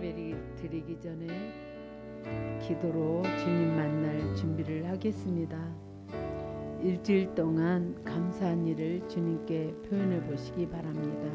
예배 드리기 전에 기도로 주님 만날 준비를 하겠습니다. 일주일 동안 감사한 일을 주님께 표현해 보시기 바랍니다.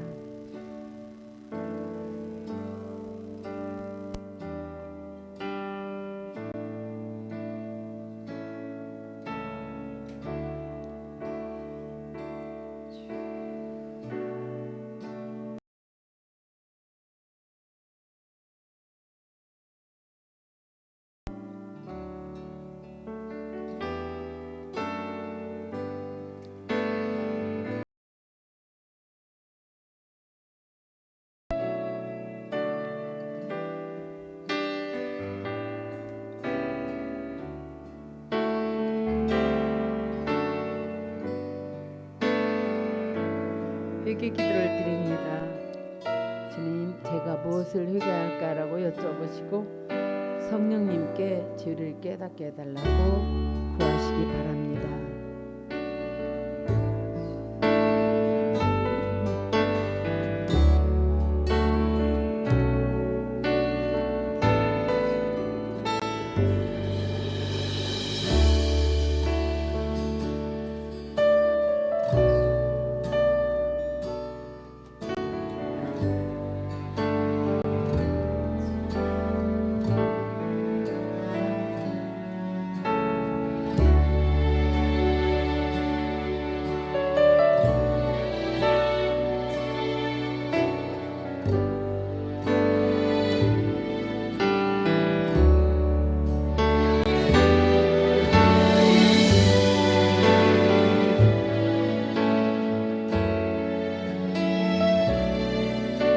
회개 기도를 드립니다. 주님, 제가 무엇을 회개할까라고 여쭤보시고 성령님께 죄를 깨닫게 해달라고 구하시기 바랍니다.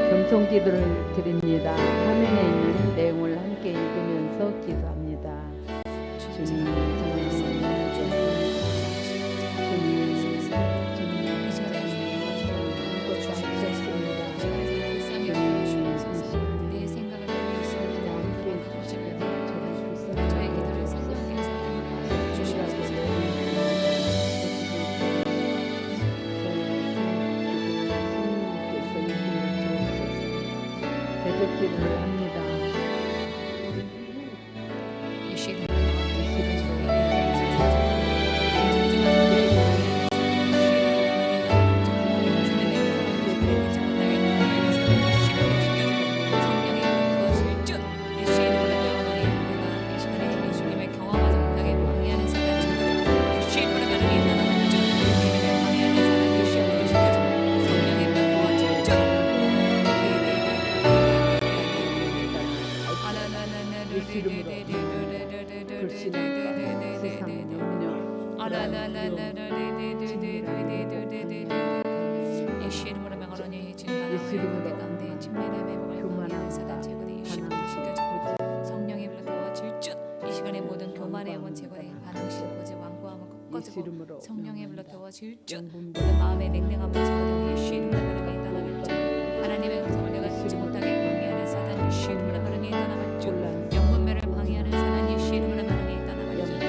경성 기도를 드립니다. 화면에 있는 내용을 함께 읽으면서 기도합니다. 주님, 기도를 합니다. 성령의 불로 도와 질주 이 시간에 모든 교만의 영혼 제거돼 반항심 고지 완고함을 꺾어지고 성령의 불로 도와 질주 모든 마음의 냉랭함을 제거돼 예수 이름으로 하나님의 떠나갈 줄 하나님의 음성을 내가 듣지 못하게 방해하는 사단 예수 이름으로 하나님의 떠나갈 줄 영분별을 방해하는 사단 예수 이름으로 하나님의 떠나갈 줄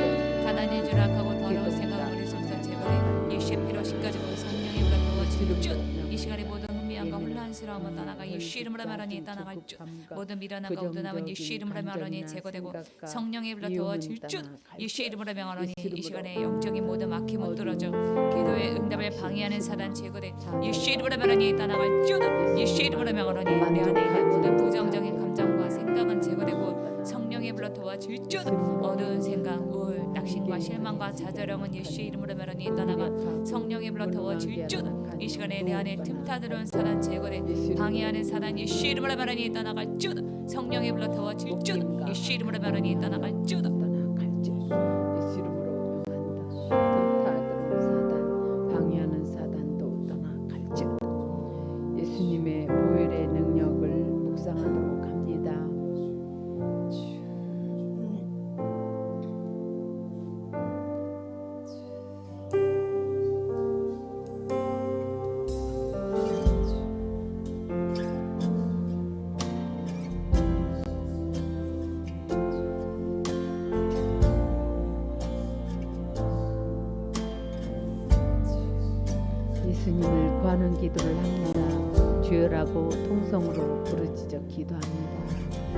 사단의 주락하고 더러운 생각을 머릿속에서 제거돼 예수의 피로 씻겨지고 성령의 불로 도와 질주 이 시간에 모든 혼미함과 혼란스러움을 떠나가 예수 이름으로 말하니 떠나갈 줄 모든 미련함과 우둔함은 예수 이름으로 말하니 제거되고 성령의 불로 도와질 줄 예수 이름으로 명하노니 이 시간에 영적인 모든 막힘을 뚫어져 기도의 응답을 방해하는 사단 제거돼 예수 이름으로 말하니 떠나갈 줄 예수 이름으로 명하노니 내 안에 있는 모든 부정적인 감정과 생각은 제거되고 성령의 불로 도와질 줄 어두운 생각, 우울, 낙심과 실망과 좌절함은 예수 이름으로 말하니 떠나가 성령의 불로 도와질 줄 이 시간에 내 안에 틈타 들어온 사단 제거돼 방해하는 사단 예수 이름으로 말하니 떠나갈 줄 성령의 불로 도와질 줄 예수 이름으로 말하니 떠나갈 줄 예수 이름으로 명한다. 틈타 들어온 사단, 방해하는 사단도 떠나갈 줄 예수님의 보혈의 능력을 묵상하도록 합니다. 예수님을 구하는 기도를 합니다. 주여라고 통성으로 부르짖어 기도합니다.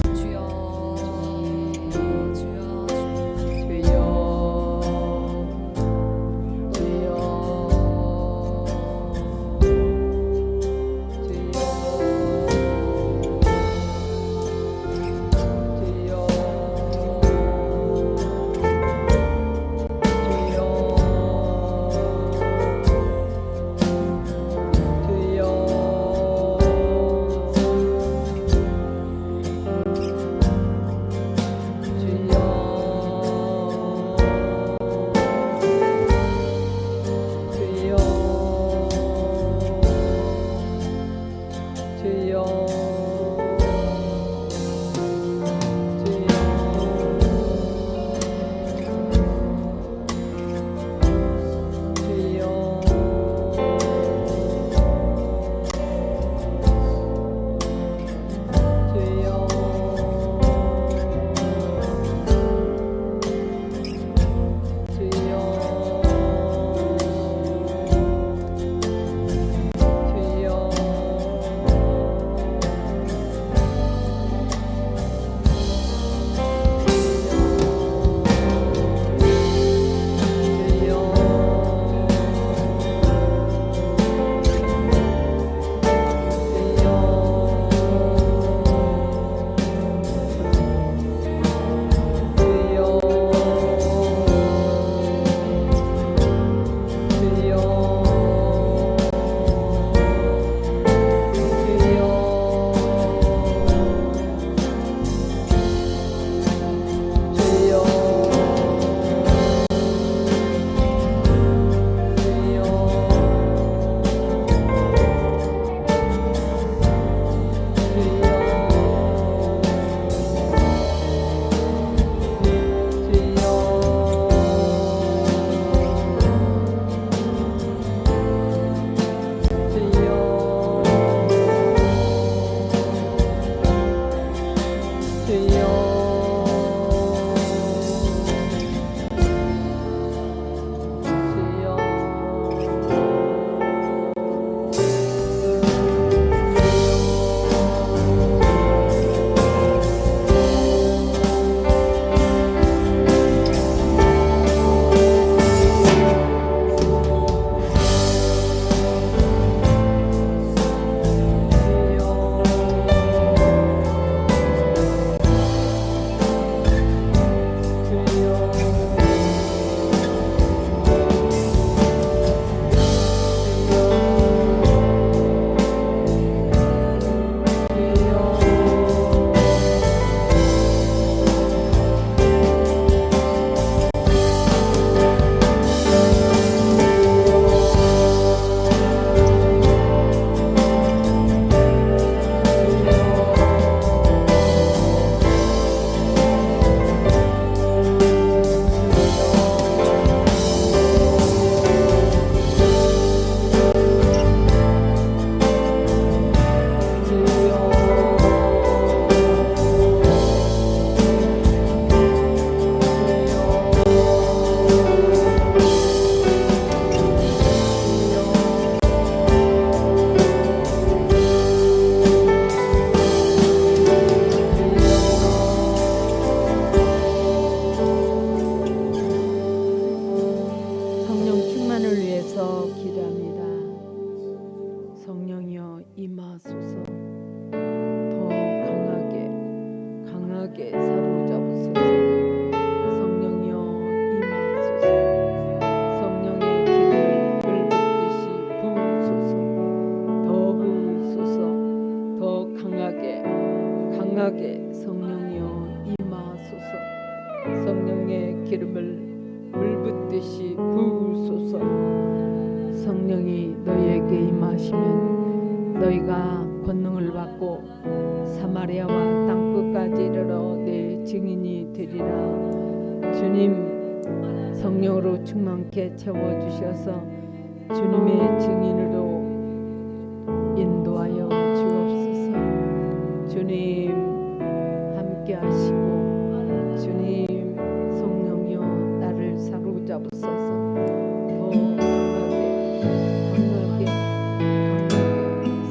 강하게 성령이여 임하소서. 성령의 기름을 물붓듯이 부으소서. 성령이 너희에게 임하시면 너희가 권능을 받고 사마리아와 땅끝까지 이르러 내 증인이 되리라. 주님 성령으로 충만케 채워주셔서 주님의 증인으로 인도하여 주옵소서. 주님 함께 하시고 주님 성령이여 나를 사로잡으소서. 더 강하게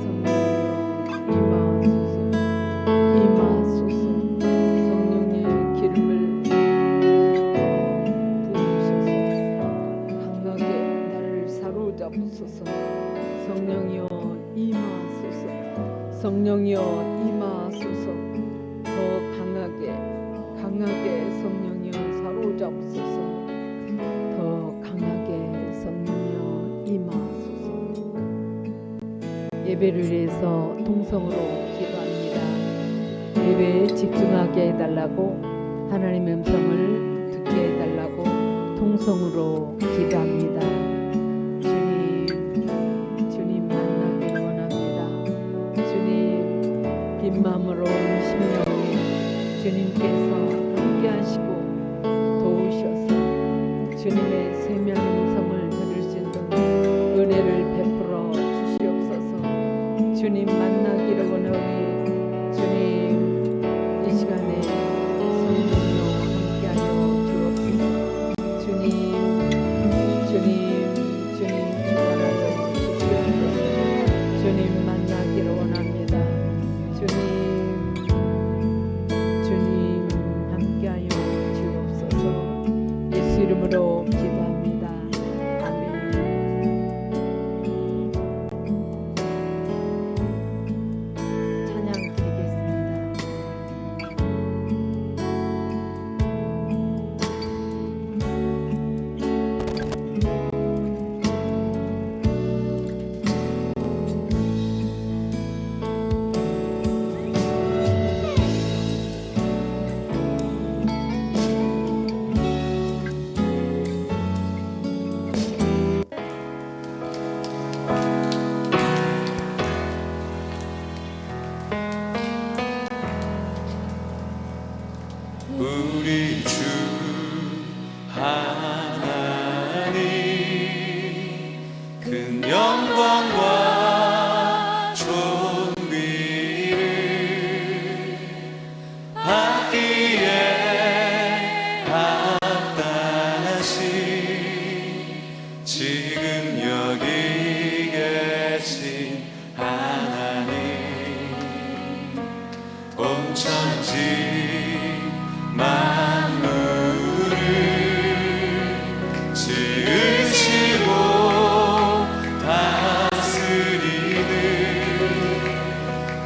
성령이여 임하소서. 임하소서. 예배를 위해서 통성으로 기도합니다. 예배에 집중하게 해달라고, 하나님의 음성을 듣게 해달라고 통성으로 기도합니다. 주님 만나기를 원합니다. 주님 빈 마음으로 온 심령에 주님께서 함께 하시고 도우셔서 주님의 세밀 음성을 들을 수 있는 은혜를 베풀어 주시옵소서. 주님 만나기를 원하오니 주님 이 시간에 성령으로 함께하여 주옵소서. 주님 충만하여 주시옵소서. 주님 만나기를 원합니다. 주님 함께하여 주옵소서. 예수 이름으로 기도합니다. 아멘. 찬양 드리겠습니다. 우리 주 하나님 큰 영광과 존귀를 받기에 합당하신 지금 여기 계신 하나님 온 천지 만물을 지으시고 다스리는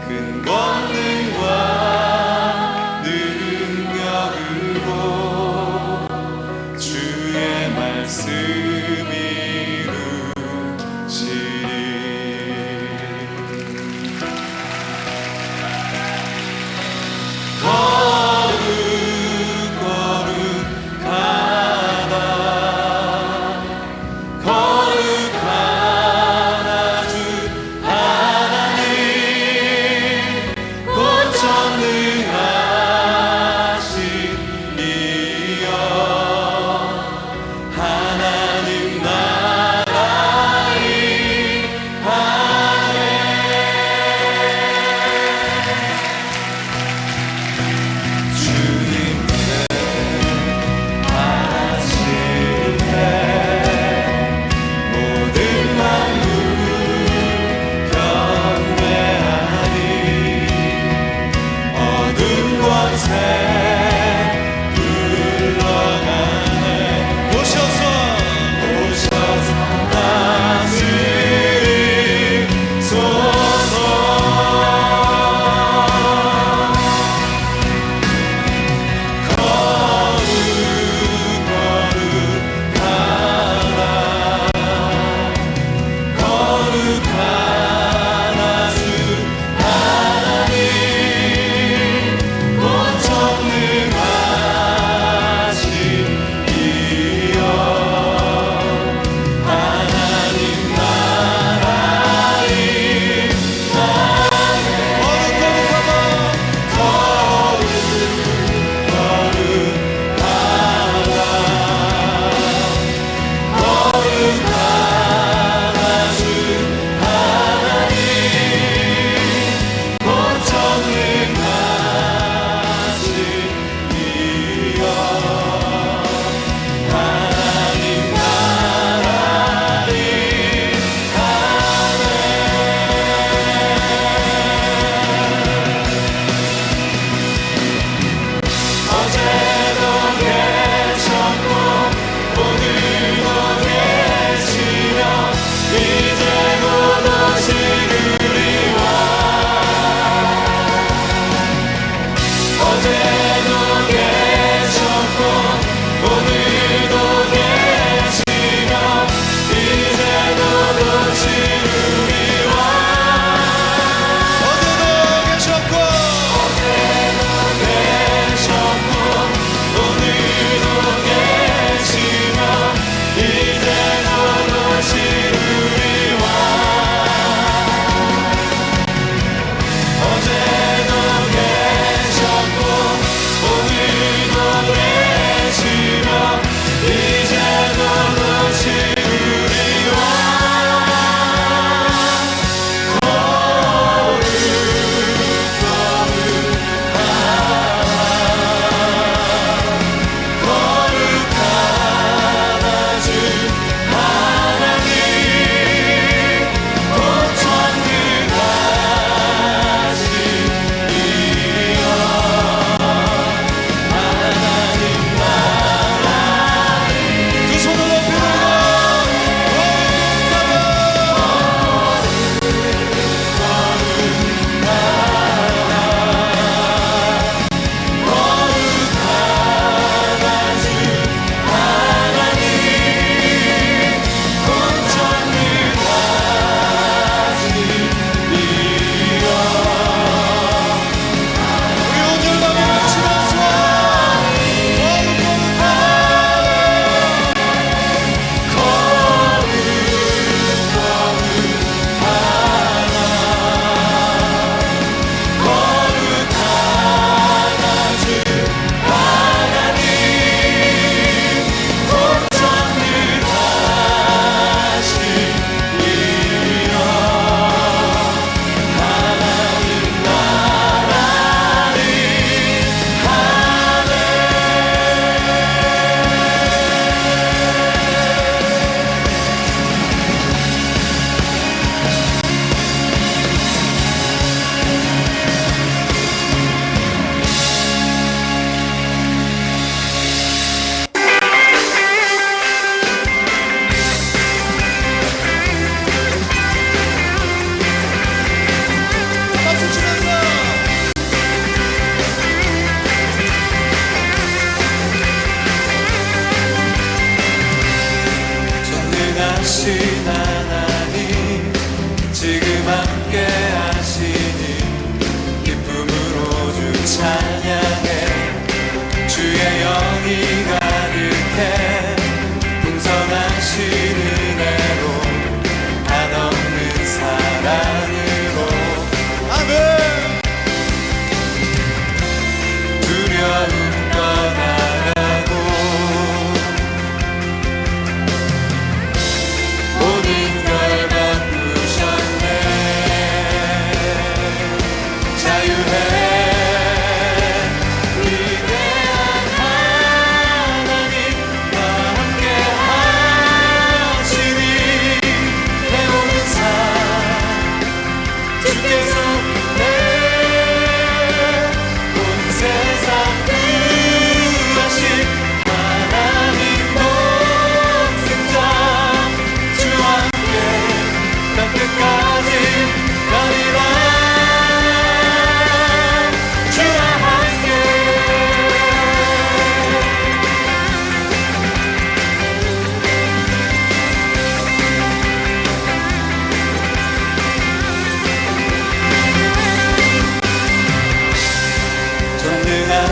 큰 권능과 능력으로 주의 말씀 이루시리. 거룩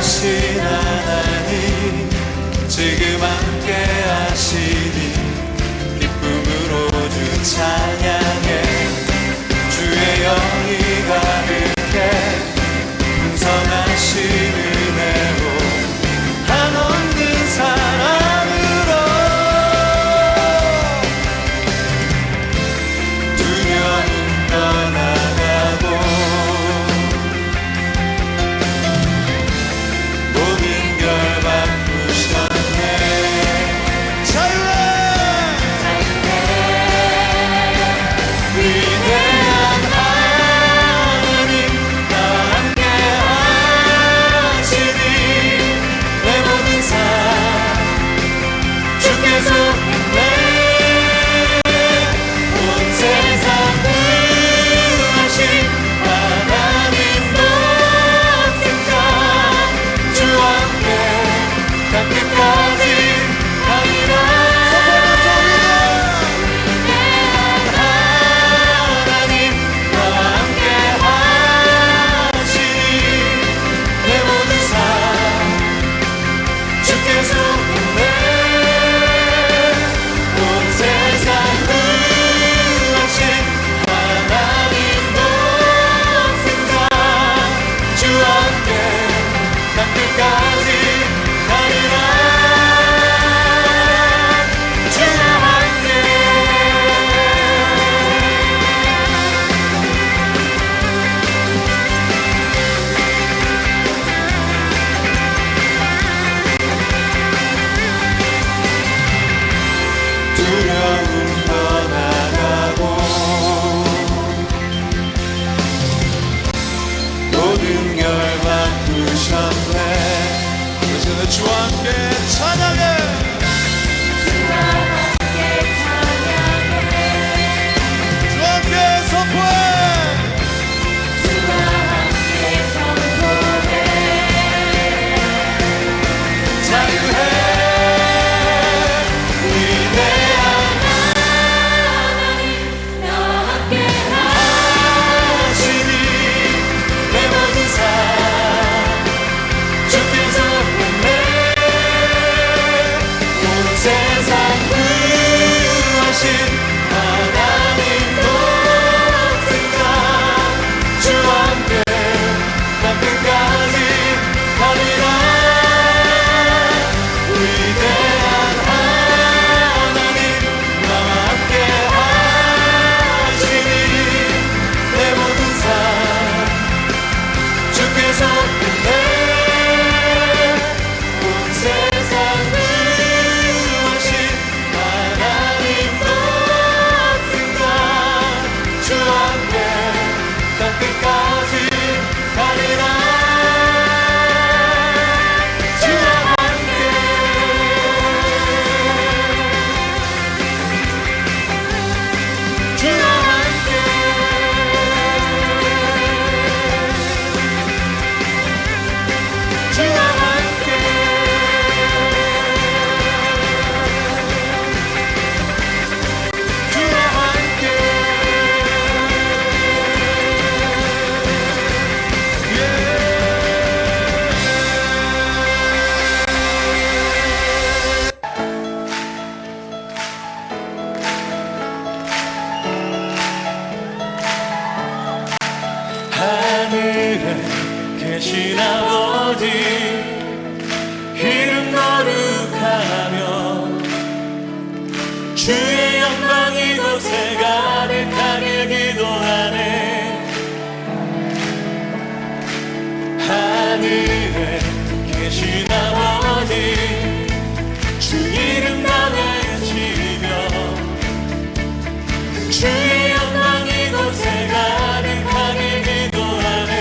선하신 하나님 지금 함께 하시니 기쁨으로 주 찬양해 주의 영이 가득해 풍성하신 은혜로 한없는 사랑으로 두려움 떠나가고 모든 결 바꾸셨네 자유해 위대한 하나님 나와 함께 하시니 내 모든 삶 주께서 했네 온 세상 구하신 하나님 독생자 주와 함께 다 끝까지 가리라 하나님 나와 함께 하시니 내 모든 삶 주께서 했네 온 세상 구하신 하나님 독생자 주와 함께 다 끝까지 가리라 주와 함께 두려움 떠나가고 모든 결 바꾸셨네 그래서 주와 함께 찬양해 주와 함께 선포해 자유해 위대한 하시니 내 모든 삶 주께서 했네 온 세상 구하신 하나님 독생자 주와 함께 다 끝까지 가리라 위대한 하나님 나와 함께 하시니 내 모든 삶 주께서 했네 온 세상 구하신 하나님 독생자 주와 함께 다 끝까지 가리라 주와 함께 주와 함께 주와 함께 주와 함께 하늘에 계신 아버지 이름 거룩하며 주의 영광 이곳에 가득하게 기도하네 하늘에 계신 아버지 주 이름 나외치며 주의 영광 이곳에 가득하게 기도하네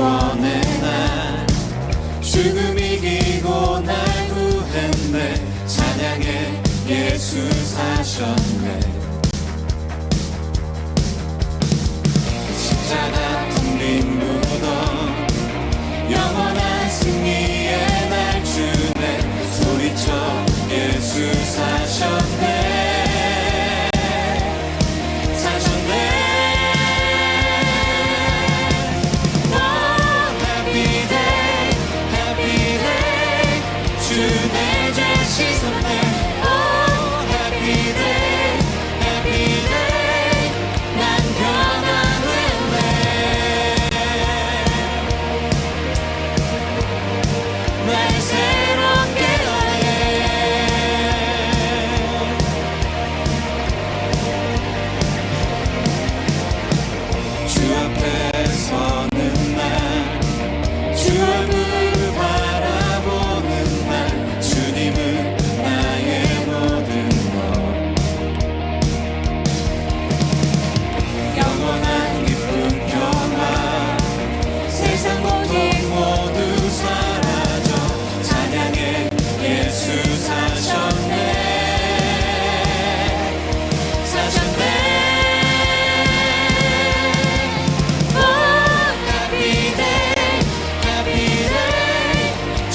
구원의 날 죽음 이기고 날 구했네 찬양해 예수 사셨네 십자가 텅빈 무덤 영원한 승리의 날 주네 소리쳐 예수 사셨네 사셨네 Happy day Happy day 주 내 죄 씻었네 Happy day Happy day 난 변화됐네 날 새롭게 하네 주 앞에 서는 날 주 얼굴 바라보는 날 주님은 나의 모든 것 영원한 기쁨 평화 세상 고통 모두 사라져 찬양해 예수 사셨네 사셨네 Happy day Happy day 주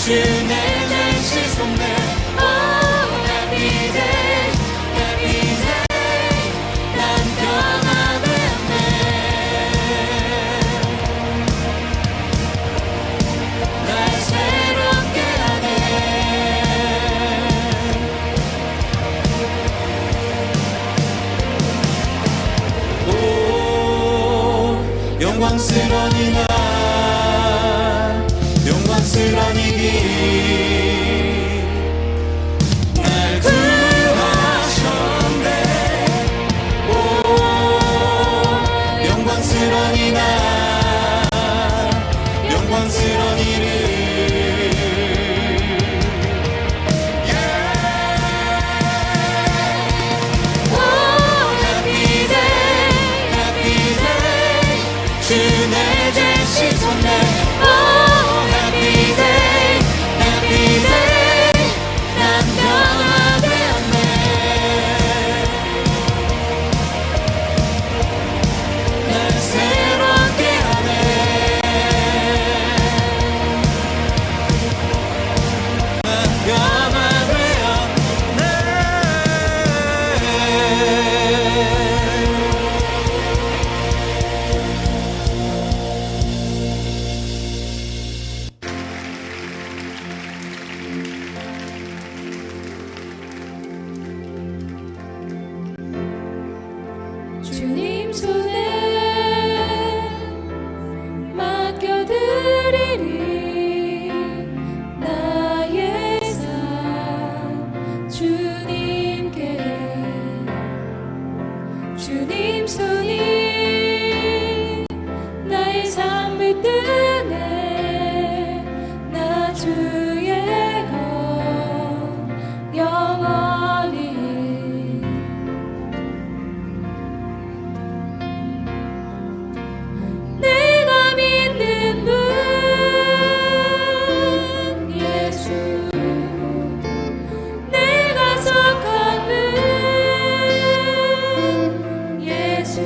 내 죄 씻었네 Happy day Happy day 난 변화됐네 날 새롭게 하네 오 영광스러운 이날 영광스러운 이길 날 구하셨네 오 영광스러운 이날 영광스러운 이름 Happy day Happy day 주 내 죄 씻었네 Happy day Happy day 난 변화되었네 날 새롭게 하네 난 변화되었네 주님 손에 맡겨드리리 나의 삶 주님께 주님 손이 나의 삶을 뜨네 나 주의 것 영원히 내가 믿는 분 예수 내가 속한 분 예수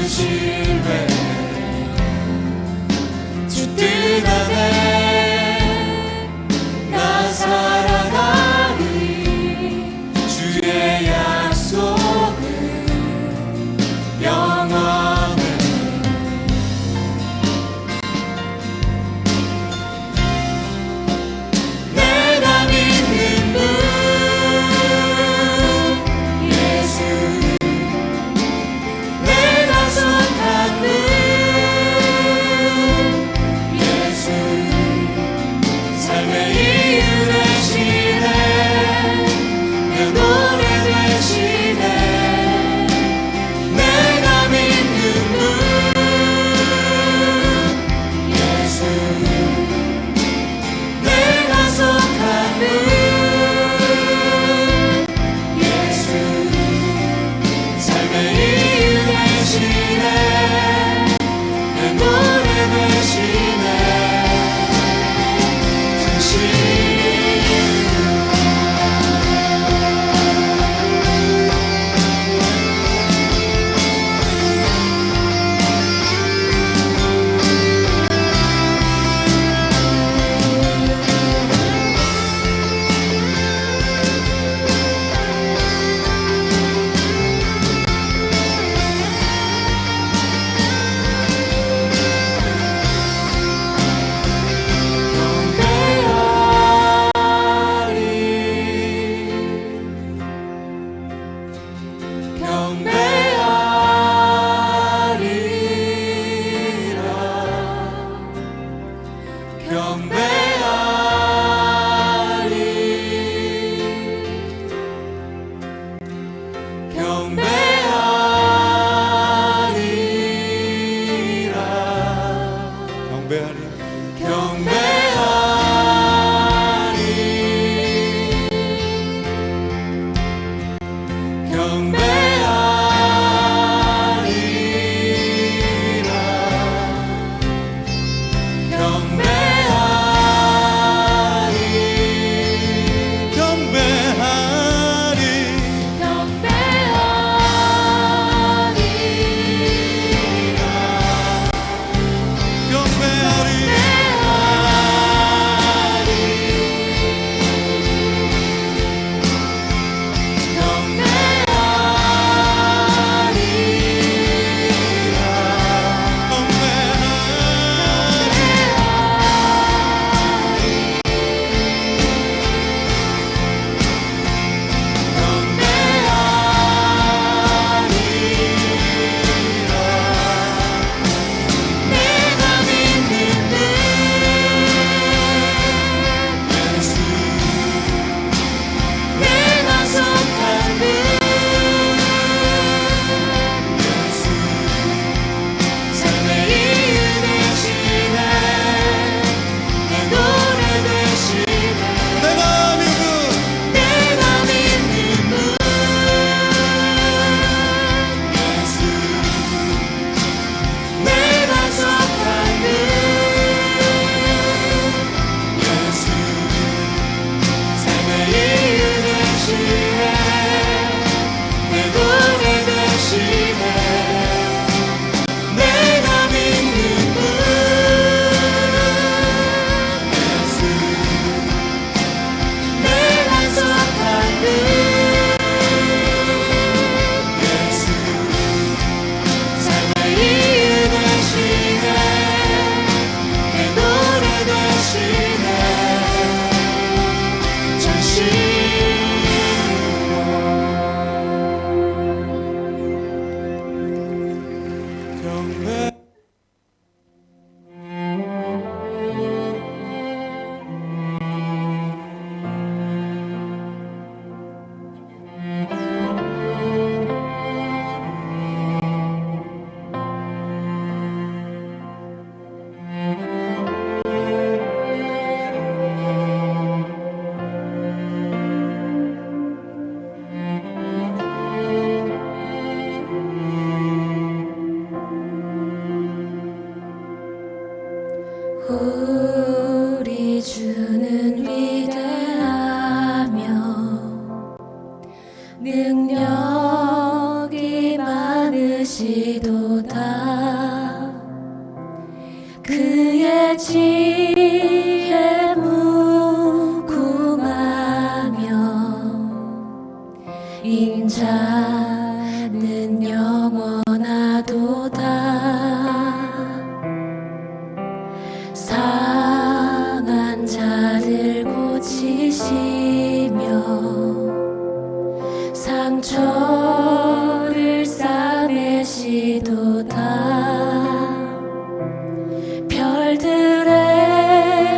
신뢰 주 뜻 안에 나 살아가리 주의 약속은 영원해 내가 믿는 분 예수 내가 속한 분 예수 삶의 이유 되시네 내 노래 되시네 내가 믿는 분 예수 내가 속한 분 예수 삶의 이유 되시네 내 노래 되시네 당신 지혜 무궁하며 인자는 영원하도다. 상한 자들 고치시며 상처를 싸매시도다. 별들의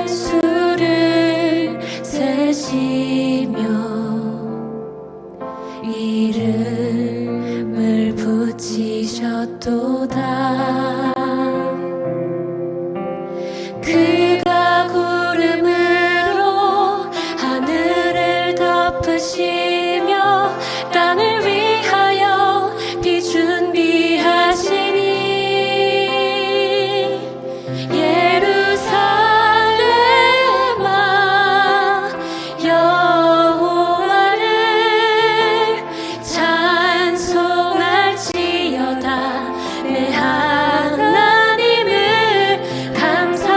수를 세시며 이름을 붙이셨도다. 그가 구름으로 하늘을 덮으시며 땅을 위하여 비 준비하시니 예루살렘아 여호와를 찬송할지어다. 내 하나님을 감사함으로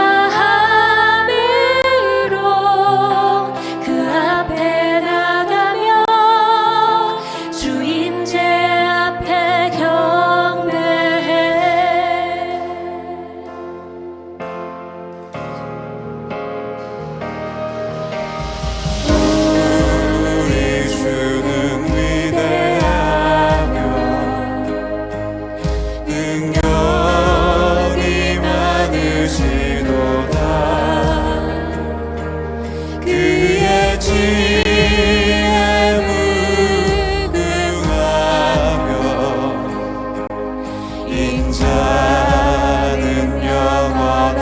그 앞에 나가며 주인제 앞에 경배해. 우리 주는 위대하며 능력이 많으시도다. 그의 지혜 무궁하며 인자는 영원하도다.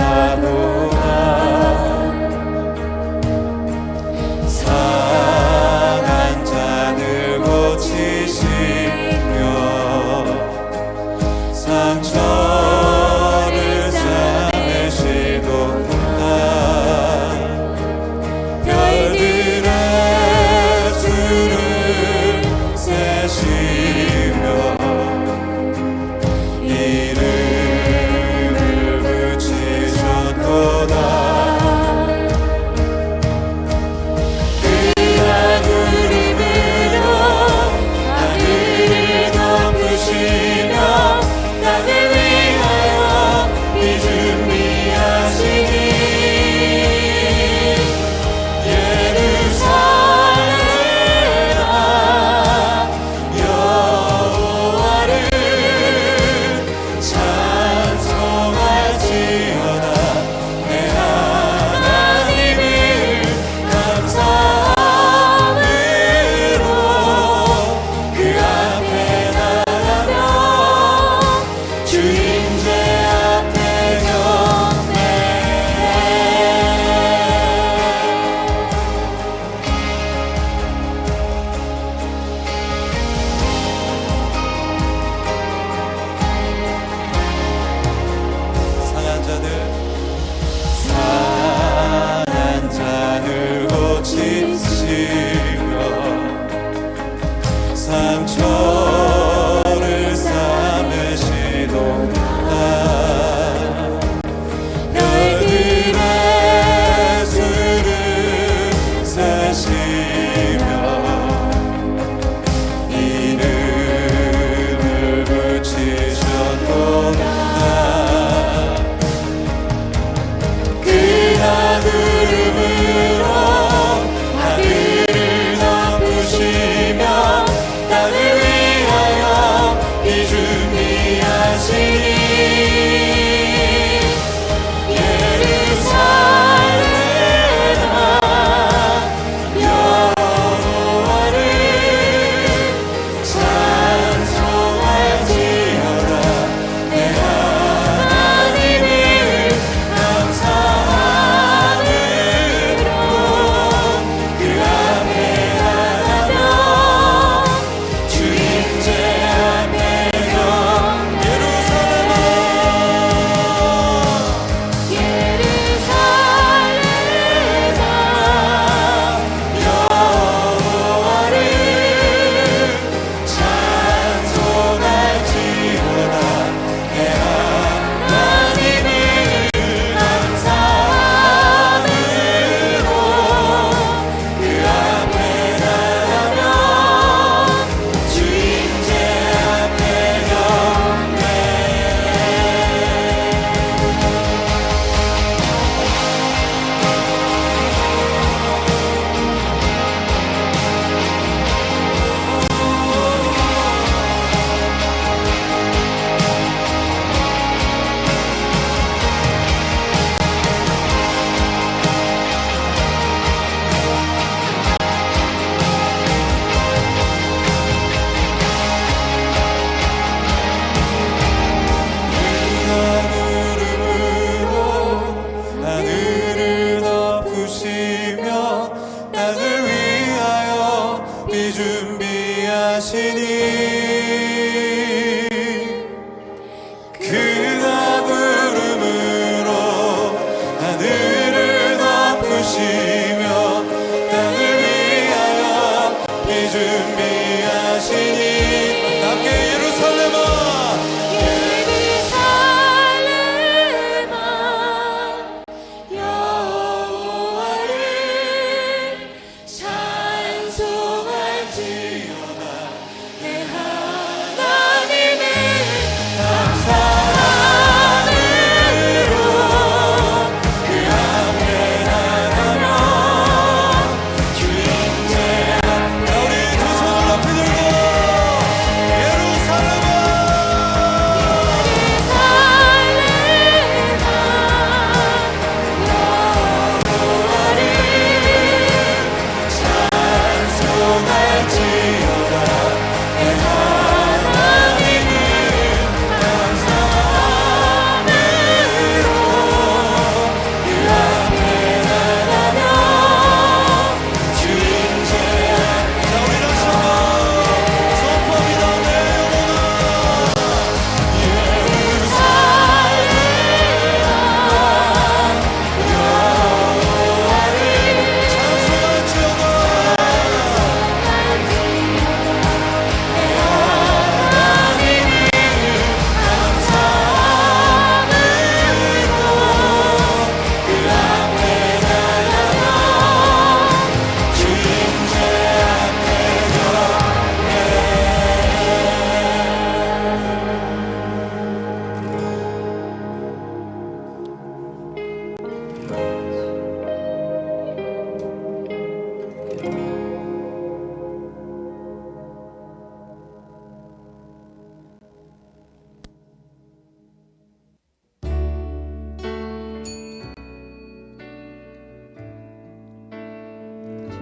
상한 자들 고치시며 상처를 싸매시도다. 별들의 수를 세시며 이름을 붙이셨도다. 그가 구름으로 하늘을 덮으시며 땅을 위하여 비 준비하시니 예루살렘아 여호와를 찬송할지어다. 내 하나님을 감사함으로 그 앞에 나가며 주인제 앞에 경배해. 상한 자들 고치시며 상처를 싸매시도다. 별들의 수를 세시며 이름을 붙이셨도다. 그가 구름으로 하늘을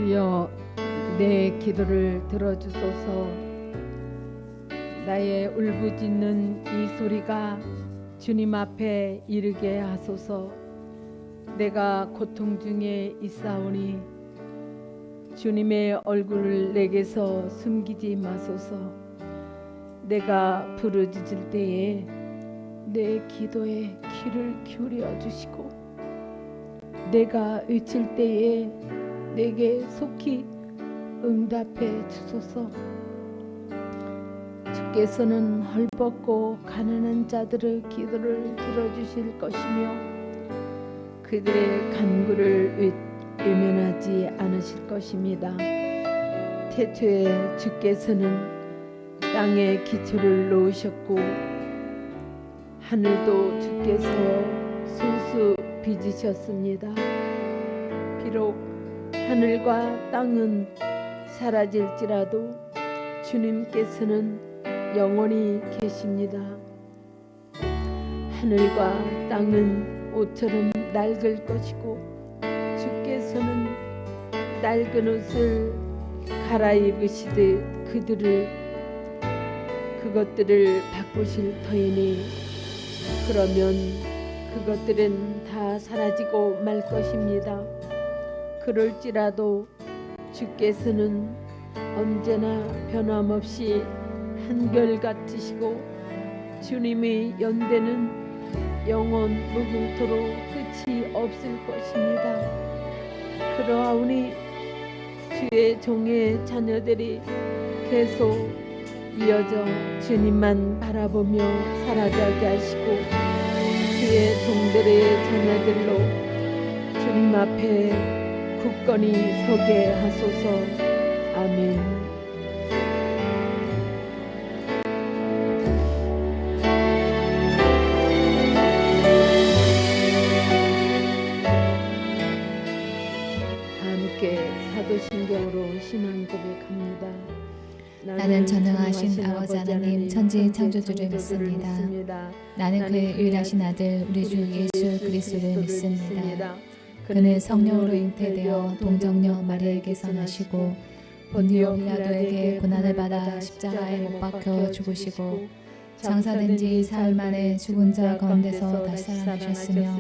주여 내 기도를 들어주소서. 나의 울부짖는 이 소리가 주님 앞에 이르게 하소서. 내가 고통 중에 있사오니 주님의 얼굴을 내게서 숨기지 마소서. 내가 부르짖을 때에 내 기도에 귀를 기울여 주시고 내가 외칠 때에 내게 속히 응답해 주소서. 주께서는 헐벗고 가난한 자들의 기도를 들어주실 것이며 그들의 간구를 외면하지 않으실 것입니다. 태초에 주께서는 땅에 기초를 놓으셨고 하늘도 주께서 손수 빚으셨습니다. 비록 하늘과 땅은 사라질지라도 주님께서는 영원히 계십니다. 하늘과 땅은 옷처럼 낡을 것이고 주께서는 낡은 옷을 갈아입으시듯 그것들을 바꾸실 터이니 그러면 그것들은 다 사라지고 말 것입니다. 그럴지라도 주께서는 언제나 변함없이 한결같으시고 주님의 연대는 영원 무궁토록 끝이 없을 것입니다. 그러하오니 주의 종의 자녀들이 계속 이어져 주님만 바라보며 살아가게 하시고 주의 종들의 자녀들로 주님 앞에 굳건히 서게 하소서. 아멘. 사도신경으로 신앙 고백합니다. 나는 전능하신 아버지 하나님 천지 창조주를 믿습니다. 나는 그의 유일하신 아들 우리 주 예수 그리스도를 믿습니다. 그는 성령으로 잉태되어 동정녀 마리아에게서 나시고 본디오 빌라도에게 고난을 받아 십자가에 못 박혀 죽으시고 장사된 지 사흘 만에 죽은 자 가운데서 다시 살아나셨으며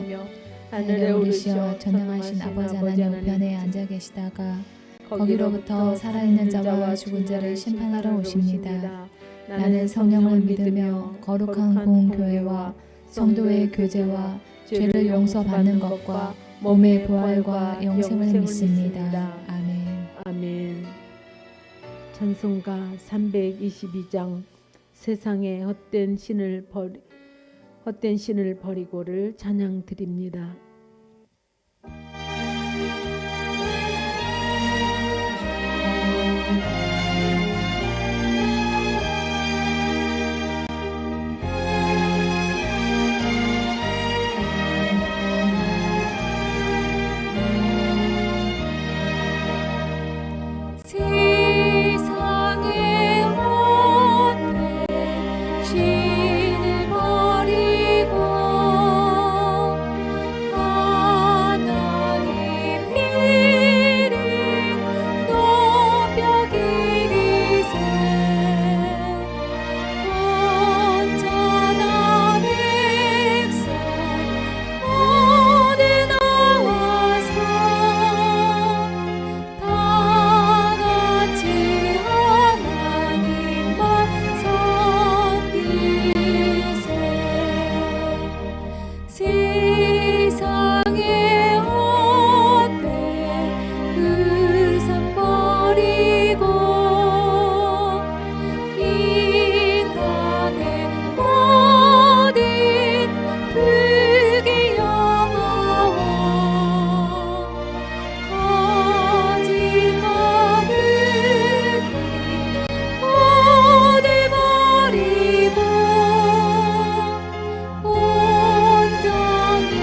하늘에 오르시어 전능하신 아버지 하나님 우편에 앉아 계시다가 거기로부터 살아있는 자와 죽은 자를 심판하러 오십니다. 나는 성령을 믿으며 거룩한 공교회와 성도의 교제와 죄를 용서받는 것과 몸의 부활과 영생을 믿습니다. 아멘. 아멘. 찬송가 322장 세상의 헛된 신을 버리고를 찬양 드립니다. 온전히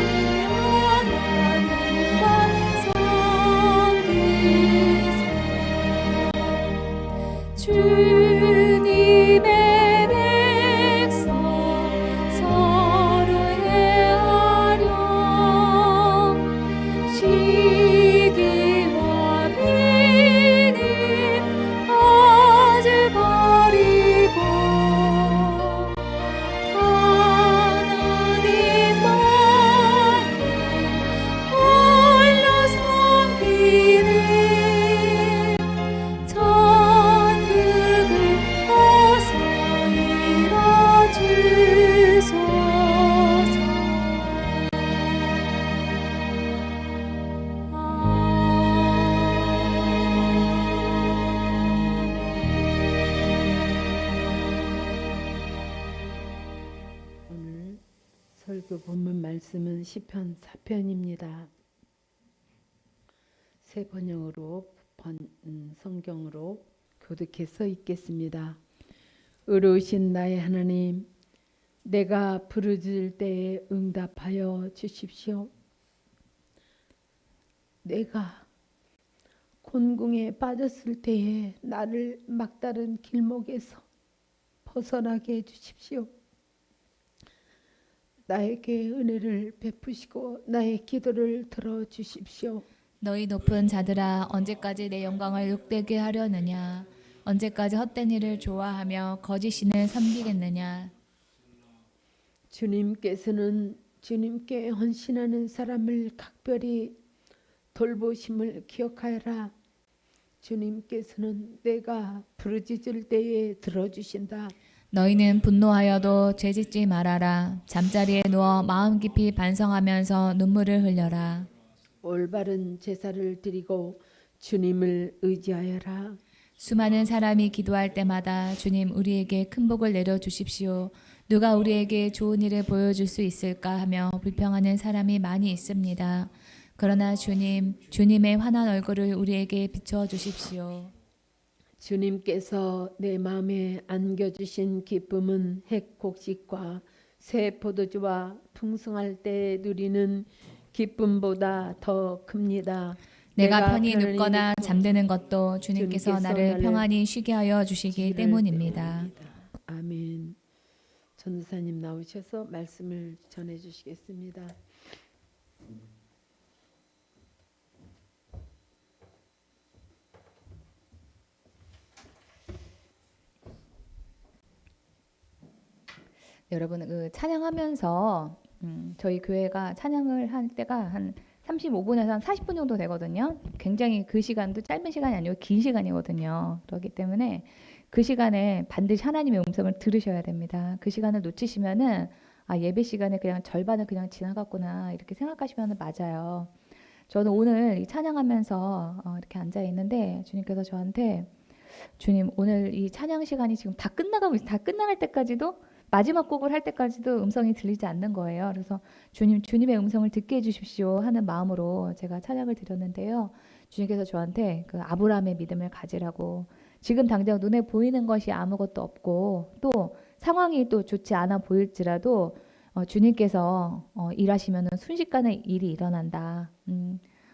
설교 본문 말씀은 시편 4편입니다. 새 번역으로 성경으로 교독해서 읽겠습니다. 의로우신 나의 하나님, 내가 부르짖을 때에 응답하여 주십시오. 내가 곤궁에 빠졌을 때에 나를 막다른 길목에서 벗어나게 해주십시오. 나에게 은혜를 베푸시고 나의 기도를 들어주십시오. 너희 높은 자들아, 언제까지 내 영광을 욕되게 하려느냐? 언제까지 헛된 일을 좋아하며 거짓 신을 섬기겠느냐? 주님께서는 주님께 헌신하는 사람을 각별히 돌보심을 기억하여라. 주님께서는 내가 부르짖을 때에 들어주신다. 너희는 분노하여도 죄짓지 말아라. 잠자리에 누워 마음 깊이 반성하면서 눈물을 흘려라. 올바른 제사를 드리고 주님을 의지하여라. 수많은 사람이 기도할 때마다 주님 우리에게 큰 복을 내려주십시오. 누가 우리에게 좋은 일을 보여줄 수 있을까 하며 불평하는 사람이 많이 있습니다. 그러나 주님의 환한 얼굴을 우리에게 비춰주십시오. 주님께서 내 마음에 안겨주신 기쁨은 핵곡식과 새 포도주와 풍성할 때 누리는 기쁨보다 더 큽니다. 내가 편히 눕거나 잠드는 것도 주님께서 나를 평안히 쉬게 하여 주시기 때문입니다. 아멘. 전도사님 나오셔서 말씀을 전해 주시겠습니다. 여러분 찬양하면서 저희 교회가 찬양을 할 때가 한 35분에서 한 40분 정도 되거든요. 굉장히 그 시간도 짧은 시간이 아니고 긴 시간이거든요. 그렇기 때문에 그 시간에 반드시 하나님의 음성을 들으셔야 됩니다. 그 시간을 놓치시면은 예배 시간에 그냥 절반을 그냥 지나갔구나 이렇게 생각하시면 맞아요. 저는 오늘 이 찬양하면서 이렇게 앉아 있는데 주님께서 저한테 주님 오늘 이 찬양 시간이 지금 다 끝나가고 있어요. 다 끝나갈 때까지도 마지막 곡을 할 때까지도 음성이 들리지 않는 거예요. 그래서 주님의 음성을 듣게 해주십시오 하는 마음으로 제가 찬양을 드렸는데요. 주님께서 저한테 그 아브라함의 믿음을 가지라고, 지금 당장 눈에 보이는 것이 아무것도 없고 또 상황이 또 좋지 않아 보일지라도 주님께서 일하시면 순식간에 일이 일어난다.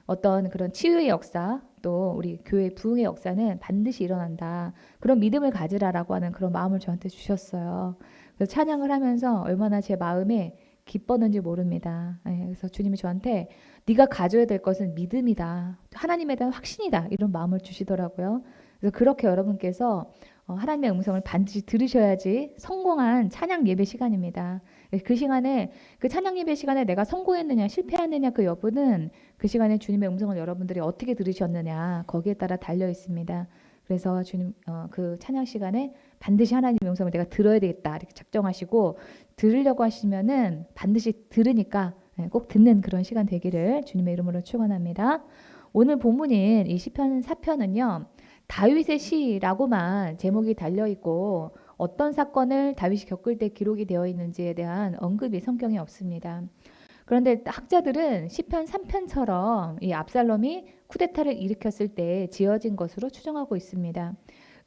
어떤 그런 치유의 역사, 또 우리 교회 부흥의 역사는 반드시 일어난다. 그런 믿음을 가지라라고 하는 그런 마음을 저한테 주셨어요. 그래서 찬양을 하면서 얼마나 제 마음에 기뻤는지 모릅니다. 그래서 주님이 저한테 네가 가져야 될 것은 믿음이다. 하나님에 대한 확신이다. 이런 마음을 주시더라고요. 그래서 그렇게 여러분께서 하나님의 음성을 반드시 들으셔야지 성공한 찬양 예배 시간입니다. 그 시간에, 그 찬양 예배 시간에 내가 성공했느냐 실패했느냐 그 여부는 그 시간에 주님의 음성을 여러분들이 어떻게 들으셨느냐 거기에 따라 달려 있습니다. 그래서 주님 그 찬양 시간에 반드시 하나님의 음성을 내가 들어야 되겠다 이렇게 작정하시고 들으려고 하시면은 반드시 들으니까 꼭 듣는 그런 시간 되기를 주님의 이름으로 축원합니다. 오늘 본문인 이 시편 4편은요. 다윗의 시라고만 제목이 달려 있고 어떤 사건을 다윗이 겪을 때 기록이 되어 있는지에 대한 언급이 성경에 없습니다. 그런데 학자들은 시편 3편처럼 이 압살롬이 쿠데타를 일으켰을 때 지어진 것으로 추정하고 있습니다.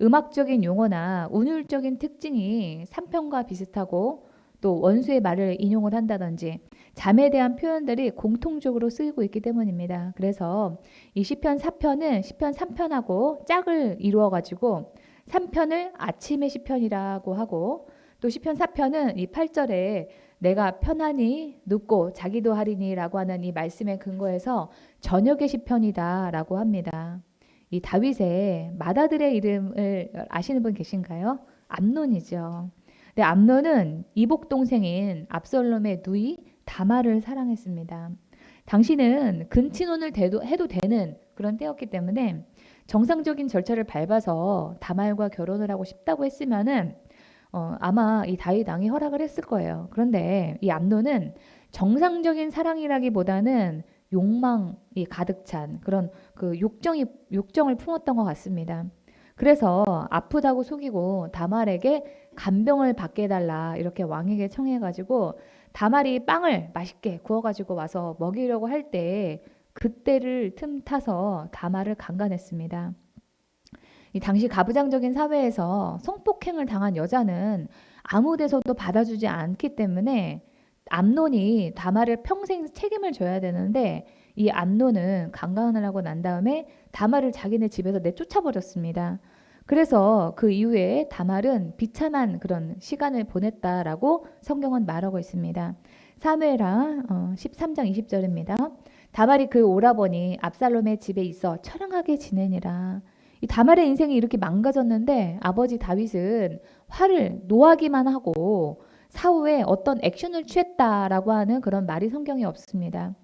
음악적인 용어나 운율적인 특징이 3편과 비슷하고 또 원수의 말을 인용을 한다든지 잠에 대한 표현들이 공통적으로 쓰이고 있기 때문입니다. 그래서 이 시편 4편은 시편 3편하고 짝을 이루어 가지고 3편을 아침의 시편이라고 하고 또 시편 4편은 이 8절에 내가 편안히 눕고 자기도 하리니라고 하는 이 말씀에 근거해서 저녁의 시편이다라고 합니다. 이 다윗의 맏아들의 이름을 아시는 분 계신가요? 암논이죠. 근데 암논은 이복 동생인 압살롬의 누이 다말을 사랑했습니다. 당시는 근친혼을 해도 되는 그런 때였기 때문에 정상적인 절차를 밟아서 다말과 결혼을 하고 싶다고 했으면은 아마 이 다윗 왕이 허락을 했을 거예요. 그런데 이 암논은 정상적인 사랑이라기보다는 욕망이 가득 찬 그런 그 욕정을 품었던 것 같습니다. 그래서 아프다고 속이고 다말에게 간병을 받게 해달라 이렇게 왕에게 청해가지고 다말이 빵을 맛있게 구워가지고 와서 먹이려고 할 때 그때를 틈타서 다말을 강간했습니다. 이 당시 가부장적인 사회에서 성폭행을 당한 여자는 아무 데서도 받아주지 않기 때문에 암논이 다말을 평생 책임을 져야 되는데 이 암논은 강간을 하고 난 다음에 다말을 자기네 집에서 내쫓아 버렸습니다. 그래서 그 이후에 다말은 비참한 그런 시간을 보냈다라고 성경은 말하고 있습니다. 사무엘하 13장 20절입니다. 다말이 그 오라버니 압살롬의 집에 있어 처량하게 지내니라. 이 다말의 인생이 이렇게 망가졌는데 아버지 다윗은 화를 노하기만 하고 사후에 어떤 액션을 취했다라고 하는 그런 말이 성경에 없습니다.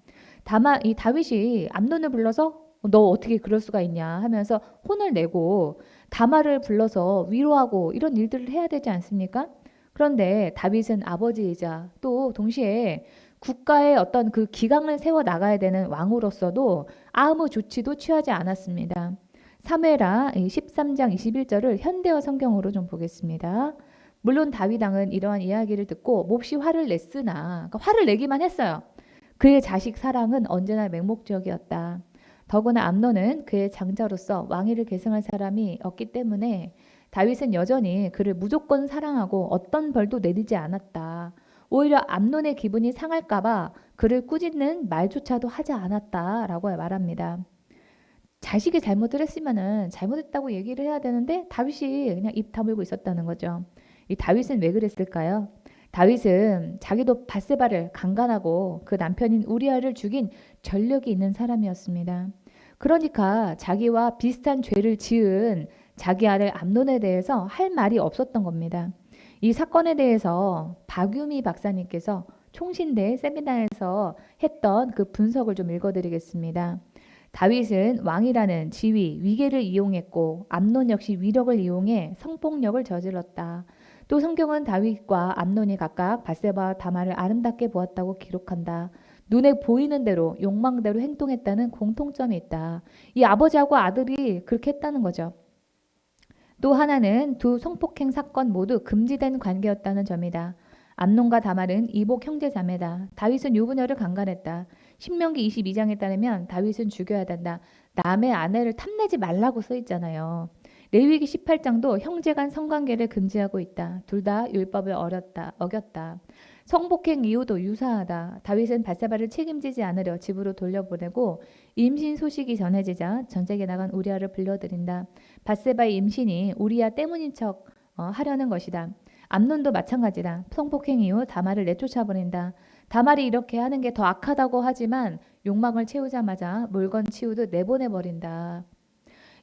다만 이 다윗이 암논을 불러서 너 어떻게 그럴 수가 있냐 하면서 혼을 내고 다말을 불러서 위로하고 이런 일들을 해야 되지 않습니까? 그런데 다윗은 아버지이자 또 동시에 국가의 어떤 그 기강을 세워 나가야 되는 왕으로서도 아무 조치도 취하지 않았습니다. 사무엘하 13장 21절을 현대어 성경으로 좀 보겠습니다. 물론 다윗 왕은 이러한 이야기를 듣고 몹시 화를 냈으나 그러니까 화를 내기만 했어요. 그의 자식 사랑은 언제나 맹목적이었다. 더구나 암논은 그의 장자로서 왕위를 계승할 사람이 없기 때문에 다윗은 여전히 그를 무조건 사랑하고 어떤 벌도 내리지 않았다. 오히려 암논의 기분이 상할까봐 그를 꾸짖는 말조차도 하지 않았다라고 말합니다. 자식이 잘못을 했으면은 잘못했다고 얘기를 해야 되는데 다윗이 그냥 입 다물고 있었다는 거죠. 이 다윗은 왜 그랬을까요? 다윗은 자기도 밧세바를 강간하고 그 남편인 우리아를 죽인 전력이 있는 사람이었습니다. 그러니까 자기와 비슷한 죄를 지은 자기 아들 암논에 대해서 할 말이 없었던 겁니다. 이 사건에 대해서 박유미 박사님께서 총신대 세미나에서 했던 그 분석을 좀 읽어드리겠습니다. 다윗은 왕이라는 지위, 위계를 이용했고 암논 역시 위력을 이용해 성폭력을 저질렀다. 또 성경은 다윗과 암논이 각각 밧세바와 다말을 아름답게 보았다고 기록한다. 눈에 보이는 대로 욕망대로 행동했다는 공통점이 있다. 이 아버지하고 아들이 그렇게 했다는 거죠. 또 하나는 두 성폭행 사건 모두 금지된 관계였다는 점이다. 암논과 다말은 이복 형제 자매다. 다윗은 유부녀를 강간했다. 신명기 22장에 따르면 다윗은 죽여야 된다. 남의 아내를 탐내지 말라고 써 있잖아요. 레위기 18장도 형제간 성관계를 금지하고 있다. 둘 다 율법을 어겼다. 성폭행 이유도 유사하다. 다윗은 밧세바를 책임지지 않으려 집으로 돌려보내고 임신 소식이 전해지자 전쟁에 나간 우리아를 불러들인다. 밧세바의 임신이 우리아 때문인 척 하려는 것이다. 암논도 마찬가지다. 성폭행 이후 다말을 내쫓아버린다. 다말이 이렇게 하는 게 더 악하다고 하지만 욕망을 채우자마자 물건 치우듯 내보내버린다.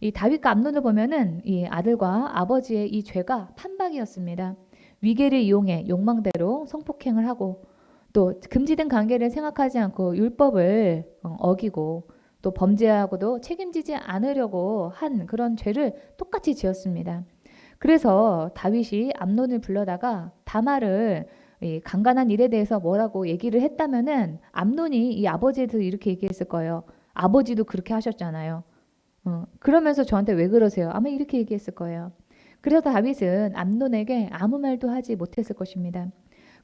이 다윗과 암논을 보면은 이 아들과 아버지의 이 죄가 판박이었습니다. 위계를 이용해 욕망대로 성폭행을 하고 또 금지된 관계를 생각하지 않고 율법을 어기고 또 범죄하고도 책임지지 않으려고 한 그런 죄를 똑같이 지었습니다. 그래서 다윗이 암논을 불러다가 다말을 이 강간한 일에 대해서 뭐라고 얘기를 했다면은 암논이 이 아버지에 대해서 이렇게 얘기했을 거예요. 아버지도 그렇게 하셨잖아요. 그러면서 저한테 왜 그러세요? 아마 이렇게 얘기했을 거예요. 그래서 다윗은 암논에게 아무 말도 하지 못했을 것입니다.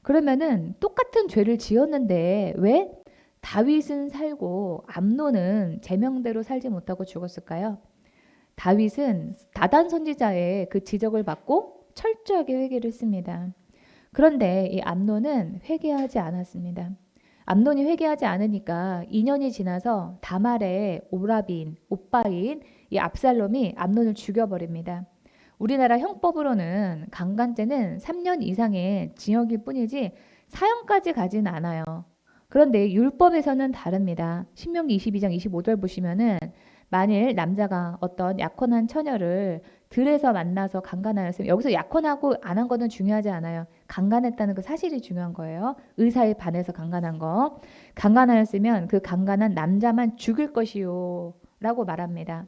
그러면은 똑같은 죄를 지었는데 왜 다윗은 살고 암논은 제명대로 살지 못하고 죽었을까요? 다윗은 나단 선지자의 그 지적을 받고 철저하게 회개를 했습니다. 그런데 이 암논은 회개하지 않았습니다. 암논이 회개하지 않으니까 2년이 지나서 다말의 오빠인 이 압살롬이 암논을 죽여버립니다. 우리나라 형법으로는 강간죄는 3년 이상의 징역일 뿐이지 사형까지 가진 않아요. 그런데 율법에서는 다릅니다. 신명기 22장 25절 보시면은 만일 남자가 어떤 약혼한 처녀를 들에서 만나서 강간하였으면, 여기서 약혼하고 안 한 거는 중요하지 않아요. 강간했다는 그 사실이 중요한 거예요. 의사에 반해서 강간한 거. 강간하였으면 그 강간한 남자만 죽일 것이요 라고 말합니다.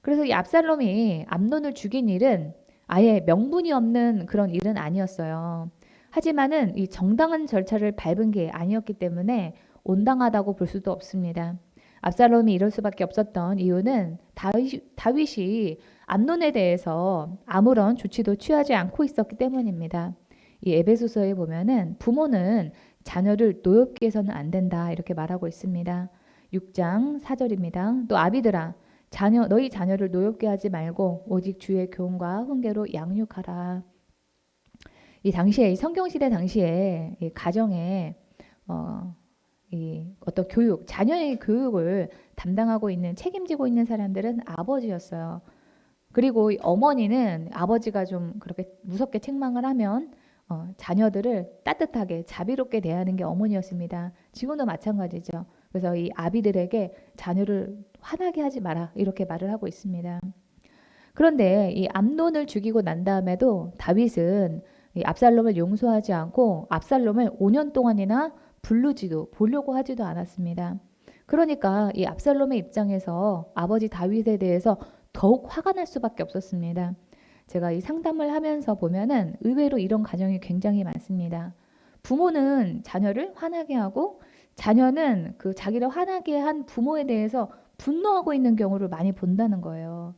그래서 이 압살롬이 암논을 죽인 일은 아예 명분이 없는 그런 일은 아니었어요. 하지만은 이 정당한 절차를 밟은 게 아니었기 때문에 온당하다고 볼 수도 없습니다. 압살롬이 이럴 수밖에 없었던 이유는 다윗이 암논에 대해서 아무런 조치도 취하지 않고 있었기 때문입니다. 이 에베소서에 보면은 부모는 자녀를 노엽게 해서는 안 된다 이렇게 말하고 있습니다. 6장 4절입니다. 또 아비들아 너희 자녀를 노엽게 하지 말고 오직 주의 교훈과 훈계로 양육하라. 이 당시에 이 성경시대 당시에 이 가정에 이 어떤 교육, 자녀의 교육을 담당하고 있는 책임지고 있는 사람들은 아버지였어요. 그리고 이 어머니는 아버지가 좀 그렇게 무섭게 책망을 하면 자녀들을 따뜻하게 자비롭게 대하는 게 어머니였습니다. 지금도 마찬가지죠. 그래서 이 아비들에게 자녀를 화나게 하지 마라 이렇게 말을 하고 있습니다. 그런데 이 암논을 죽이고 난 다음에도 다윗은 이 압살롬을 용서하지 않고 압살롬을 5년 동안이나 보려고 하지도 않았습니다. 그러니까 이 압살롬의 입장에서 아버지 다윗에 대해서 더욱 화가 날 수밖에 없었습니다. 제가 이 상담을 하면서 보면은 의외로 이런 가정이 굉장히 많습니다. 부모는 자녀를 화나게 하고 자녀는 그 자기를 화나게 한 부모에 대해서 분노하고 있는 경우를 많이 본다는 거예요.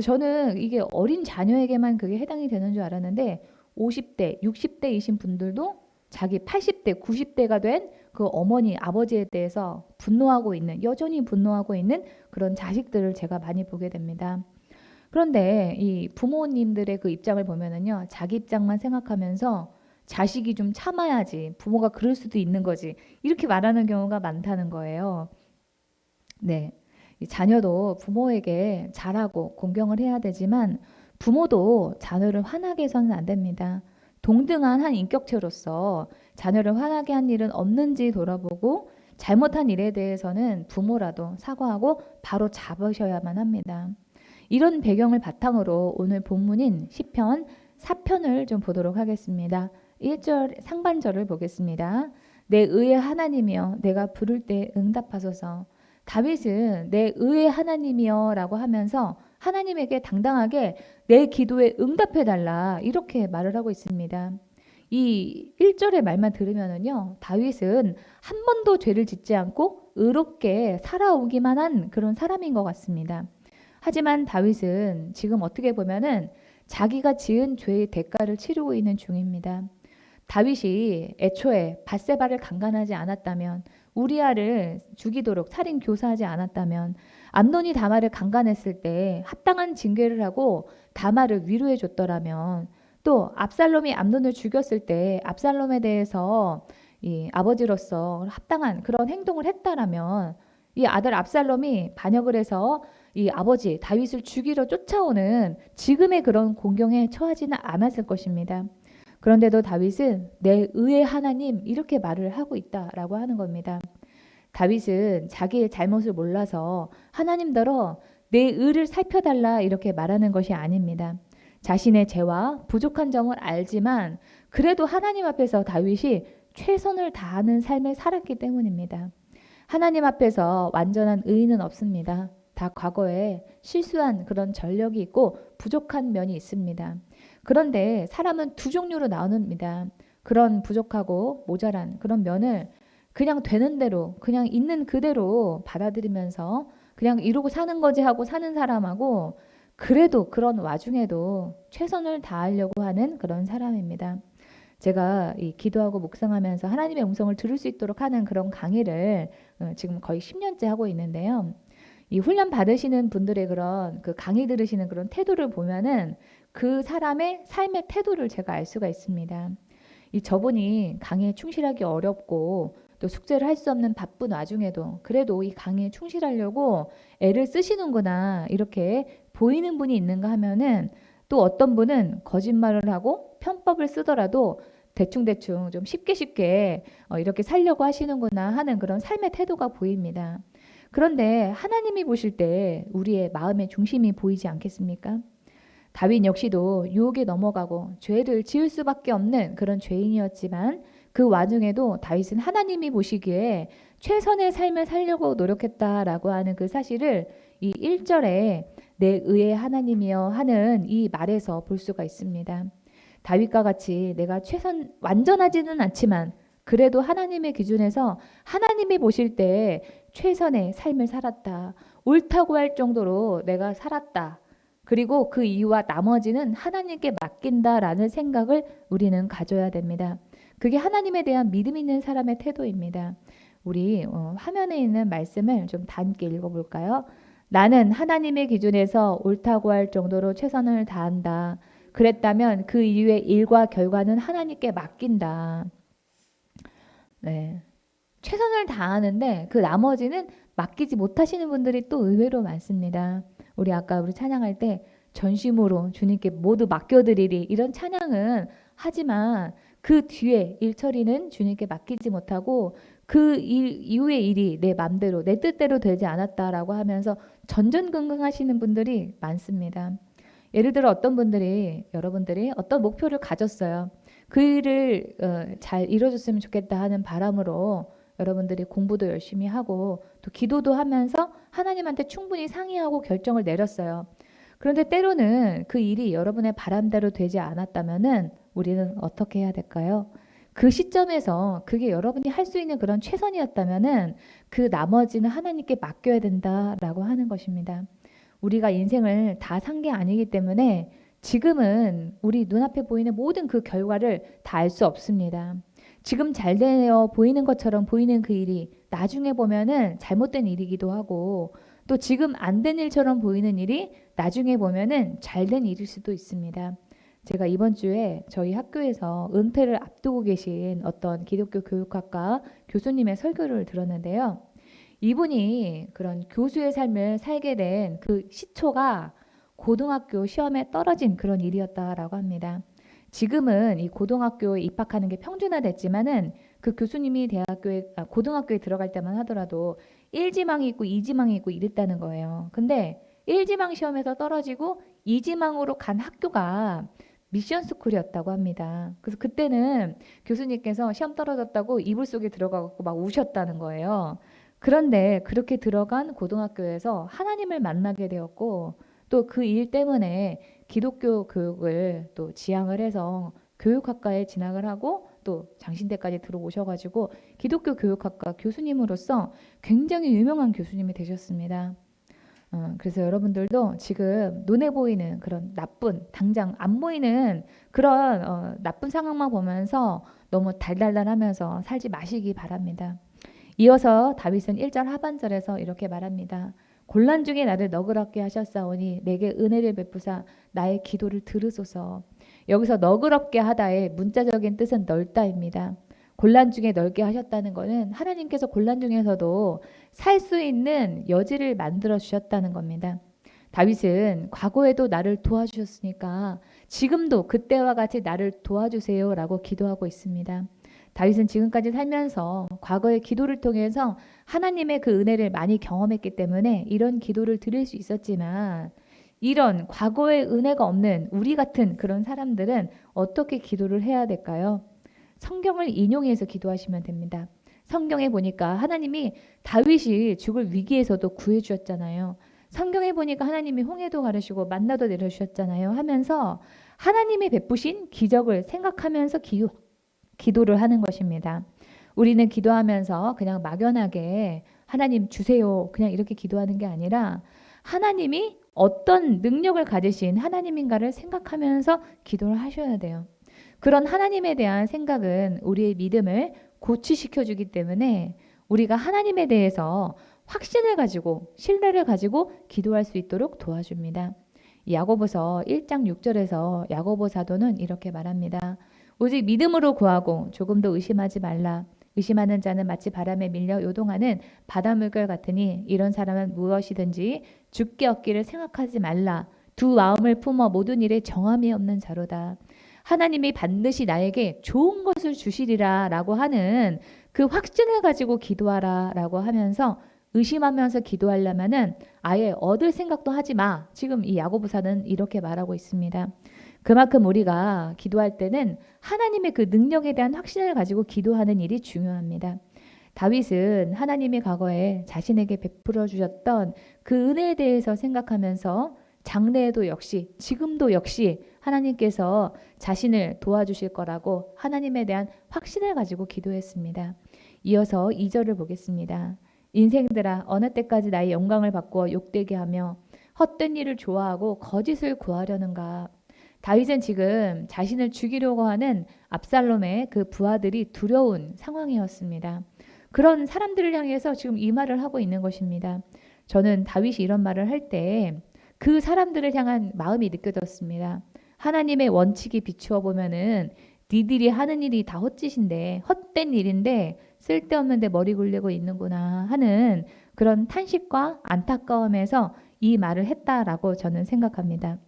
저는 이게 어린 자녀에게만 그게 해당이 되는 줄 알았는데 50대, 60대이신 분들도 자기 80대, 90대가 된 그 어머니, 아버지에 대해서 여전히 분노하고 있는 그런 자식들을 제가 많이 보게 됩니다. 그런데 이 부모님들의 그 입장을 보면은요, 자기 입장만 생각하면서 자식이 좀 참아야지, 부모가 그럴 수도 있는 거지, 이렇게 말하는 경우가 많다는 거예요. 네. 이 자녀도 부모에게 잘하고 공경을 해야 되지만 부모도 자녀를 화나게 해서는 안 됩니다. 동등한 한 인격체로서 자녀를 화나게 한 일은 없는지 돌아보고 잘못한 일에 대해서는 부모라도 사과하고 바로 잡으셔야만 합니다. 이런 배경을 바탕으로 오늘 본문인 시편 4편을 좀 보도록 하겠습니다. 1절 상반절을 보겠습니다. 내 의의 하나님이여 내가 부를 때 응답하소서. 다윗은 내 의의 하나님이여 라고 하면서 하나님에게 당당하게 내 기도에 응답해달라 이렇게 말을 하고 있습니다. 이 1절의 말만 들으면은요, 다윗은 한 번도 죄를 짓지 않고 의롭게 살아오기만 한 그런 사람인 것 같습니다. 하지만 다윗은 지금 어떻게 보면은 자기가 지은 죄의 대가를 치르고 있는 중입니다. 다윗이 애초에 밧세바를 강간하지 않았다면, 우리아를 죽이도록 살인 교사하지 않았다면, 암논이 다말을 강간했을 때 합당한 징계를 하고 다말을 위로해 줬더라면, 또 압살롬이 암논을 죽였을 때 압살롬에 대해서 이 아버지로서 합당한 그런 행동을 했다라면 이 아들 압살롬이 반역을 해서 이 아버지 다윗을 죽이러 쫓아오는 지금의 그런 공경에 처하지는 않았을 것입니다. 그런데도 다윗은 내 의의 하나님 이렇게 말을 하고 있다라고 하는 겁니다. 다윗은 자기의 잘못을 몰라서 하나님더러 내 의를 살펴달라 이렇게 말하는 것이 아닙니다. 자신의 죄와 부족한 점을 알지만 그래도 하나님 앞에서 다윗이 최선을 다하는 삶을 살았기 때문입니다. 하나님 앞에서 완전한 의인은 없습니다. 다 과거에 실수한 그런 전력이 있고 부족한 면이 있습니다. 그런데 사람은 두 종류로 나눕니다. 그런 부족하고 모자란 그런 면을 그냥 되는 대로, 그냥 있는 그대로 받아들이면서 그냥 이러고 사는 거지 하고 사는 사람하고, 그래도 그런 와중에도 최선을 다하려고 하는 그런 사람입니다. 제가 이 기도하고 묵상하면서 하나님의 음성을 들을 수 있도록 하는 그런 강의를 지금 거의 10년째 하고 있는데요. 이 훈련 받으시는 분들의 그런 그 강의 들으시는 그런 태도를 보면은 그 사람의 삶의 태도를 제가 알 수가 있습니다. 이 저분이 강의에 충실하기 어렵고 또 숙제를 할 수 없는 바쁜 와중에도 그래도 이 강의에 충실하려고 애를 쓰시는구나 이렇게 보이는 분이 있는가 하면은, 또 어떤 분은 거짓말을 하고 편법을 쓰더라도 대충대충 좀 쉽게 이렇게 살려고 하시는구나 하는 그런 삶의 태도가 보입니다. 그런데 하나님이 보실 때 우리의 마음의 중심이 보이지 않겠습니까? 다윗 역시도 유혹에 넘어가고 죄를 지을 수밖에 없는 그런 죄인이었지만 그 와중에도 다윗은 하나님이 보시기에 최선의 삶을 살려고 노력했다라고 하는 그 사실을 이 1절에 내 의의 하나님이여 하는 이 말에서 볼 수가 있습니다. 다윗과 같이 내가 완전하지는 않지만 그래도 하나님의 기준에서 하나님이 보실 때 최선의 삶을 살았다. 옳다고 할 정도로 내가 살았다. 그리고 그 이유와 나머지는 하나님께 맡긴다라는 생각을 우리는 가져야 됩니다. 그게 하나님에 대한 믿음 있는 사람의 태도입니다. 우리 화면에 있는 말씀을 좀 다 함께 읽어볼까요? 나는 하나님의 기준에서 옳다고 할 정도로 최선을 다한다. 그랬다면 그 이후의 일과 결과는 하나님께 맡긴다. 네. 최선을 다하는데 그 나머지는 맡기지 못하시는 분들이 또 의외로 많습니다. 우리 아까 우리 찬양할 때 전심으로 주님께 모두 맡겨드리리 이런 찬양은 하지만 그 뒤에 일 처리는 주님께 맡기지 못하고 그 일 이후의 일이 내 맘대로 내 뜻대로 되지 않았다라고 하면서 전전긍긍하시는 분들이 많습니다. 예를 들어 어떤 분들이 여러분들이 어떤 목표를 가졌어요. 그 일을 잘 이루어졌으면 좋겠다 하는 바람으로 여러분들이 공부도 열심히 하고 또 기도도 하면서 하나님한테 충분히 상의하고 결정을 내렸어요. 그런데 때로는 그 일이 여러분의 바람대로 되지 않았다면은 우리는 어떻게 해야 될까요? 그 시점에서 그게 여러분이 할 수 있는 그런 최선이었다면은 그 나머지는 하나님께 맡겨야 된다라고 하는 것입니다. 우리가 인생을 다 산 게 아니기 때문에 지금은 우리 눈앞에 보이는 모든 그 결과를 다 알 수 없습니다. 지금 잘 되어 보이는 것처럼 보이는 그 일이 나중에 보면은 잘못된 일이기도 하고 또 지금 안 된 일처럼 보이는 일이 나중에 보면은 잘된 일일 수도 있습니다. 제가 이번 주에 저희 학교에서 은퇴를 앞두고 계신 어떤 기독교 교육학과 교수님의 설교를 들었는데요. 이분이 그런 교수의 삶을 살게 된 그 시초가 고등학교 시험에 떨어진 그런 일이었다라고 합니다. 지금은 이 고등학교에 입학하는 게 평준화됐지만은 그 교수님이 고등학교에 들어갈 때만 하더라도 1지망이 있고 2지망이 있고 이랬다는 거예요. 근데 1지망 시험에서 떨어지고 2지망으로 간 학교가 미션 스쿨이었다고 합니다. 그래서 그때는 교수님께서 시험 떨어졌다고 이불 속에 들어가고 막 우셨다는 거예요. 그런데 그렇게 들어간 고등학교에서 하나님을 만나게 되었고 또 그 일 때문에 기독교 교육을 또 지향을 해서 교육학과에 진학을 하고 또 장신대까지 들어오셔가지고 기독교 교육학과 교수님으로서 굉장히 유명한 교수님이 되셨습니다. 그래서 여러분들도 지금 눈에 보이는 그런 나쁜 당장 안 보이는 그런 나쁜 상황만 보면서 너무 달달달하면서 살지 마시기 바랍니다. 이어서 다윗은 1절 하반절에서 이렇게 말합니다. 곤란 중에 나를 너그럽게 하셨사오니 내게 은혜를 베푸사 나의 기도를 들으소서. 여기서 너그럽게 하다의 문자적인 뜻은 넓다입니다. 곤란 중에 넓게 하셨다는 것은 하나님께서 곤란 중에서도 살 수 있는 여지를 만들어 주셨다는 겁니다. 다윗은 과거에도 나를 도와주셨으니까 지금도 그때와 같이 나를 도와주세요라고 기도하고 있습니다. 다윗은 지금까지 살면서 과거의 기도를 통해서 하나님의 그 은혜를 많이 경험했기 때문에 이런 기도를 드릴 수 있었지만 이런 과거의 은혜가 없는 우리 같은 그런 사람들은 어떻게 기도를 해야 될까요? 성경을 인용해서 기도하시면 됩니다. 성경에 보니까 하나님이 다윗이 죽을 위기에서도 구해주셨잖아요. 성경에 보니까 하나님이 홍해도 가르시고 만나도 내려주셨잖아요. 하면서 하나님이 베푸신 기적을 생각하면서 기도를 하는 것입니다. 우리는 기도하면서 그냥 막연하게 하나님 주세요 그냥 이렇게 기도하는 게 아니라 하나님이 어떤 능력을 가지신 하나님인가를 생각하면서 기도를 하셔야 돼요. 그런 하나님에 대한 생각은 우리의 믿음을 고취시켜 주기 때문에 우리가 하나님에 대해서 확신을 가지고 신뢰를 가지고 기도할 수 있도록 도와줍니다. 야고보서 1장 6절에서 야고보 사도는 이렇게 말합니다. 오직 믿음으로 구하고 조금도 의심하지 말라. 의심하는 자는 마치 바람에 밀려 요동하는 바닷물결 같으니 이런 사람은 무엇이든지 죽게 얻기를 생각하지 말라. 두 마음을 품어 모든 일에 정함이 없는 자로다. 하나님이 반드시 나에게 좋은 것을 주시리라 라고 하는 그 확신을 가지고 기도하라 라고 하면서 의심하면서 기도하려면은 아예 얻을 생각도 하지 마. 지금 이 야고보사는 이렇게 말하고 있습니다. 그만큼 우리가 기도할 때는 하나님의 그 능력에 대한 확신을 가지고 기도하는 일이 중요합니다. 다윗은 하나님이 과거에 자신에게 베풀어 주셨던 그 은혜에 대해서 생각하면서 장래에도 역시 지금도 역시 하나님께서 자신을 도와주실 거라고 하나님에 대한 확신을 가지고 기도했습니다. 이어서 2절을 보겠습니다. 인생들아 어느 때까지 나의 영광을 바꾸어 욕되게 하며 헛된 일을 좋아하고 거짓을 구하려는가. 다윗은 지금 자신을 죽이려고 하는 압살롬의 그 부하들이 두려운 상황이었습니다. 그런 사람들을 향해서 지금 이 말을 하고 있는 것입니다. 저는 다윗이 이런 말을 할 때 그 사람들을 향한 마음이 느껴졌습니다. 하나님의 원칙이 비추어 보면은 니들이 하는 일이 다 헛짓인데, 헛된 일인데 쓸데없는데 머리 굴리고 있는구나 하는 그런 탄식과 안타까움에서 이 말을 했다라고 저는 생각합니다.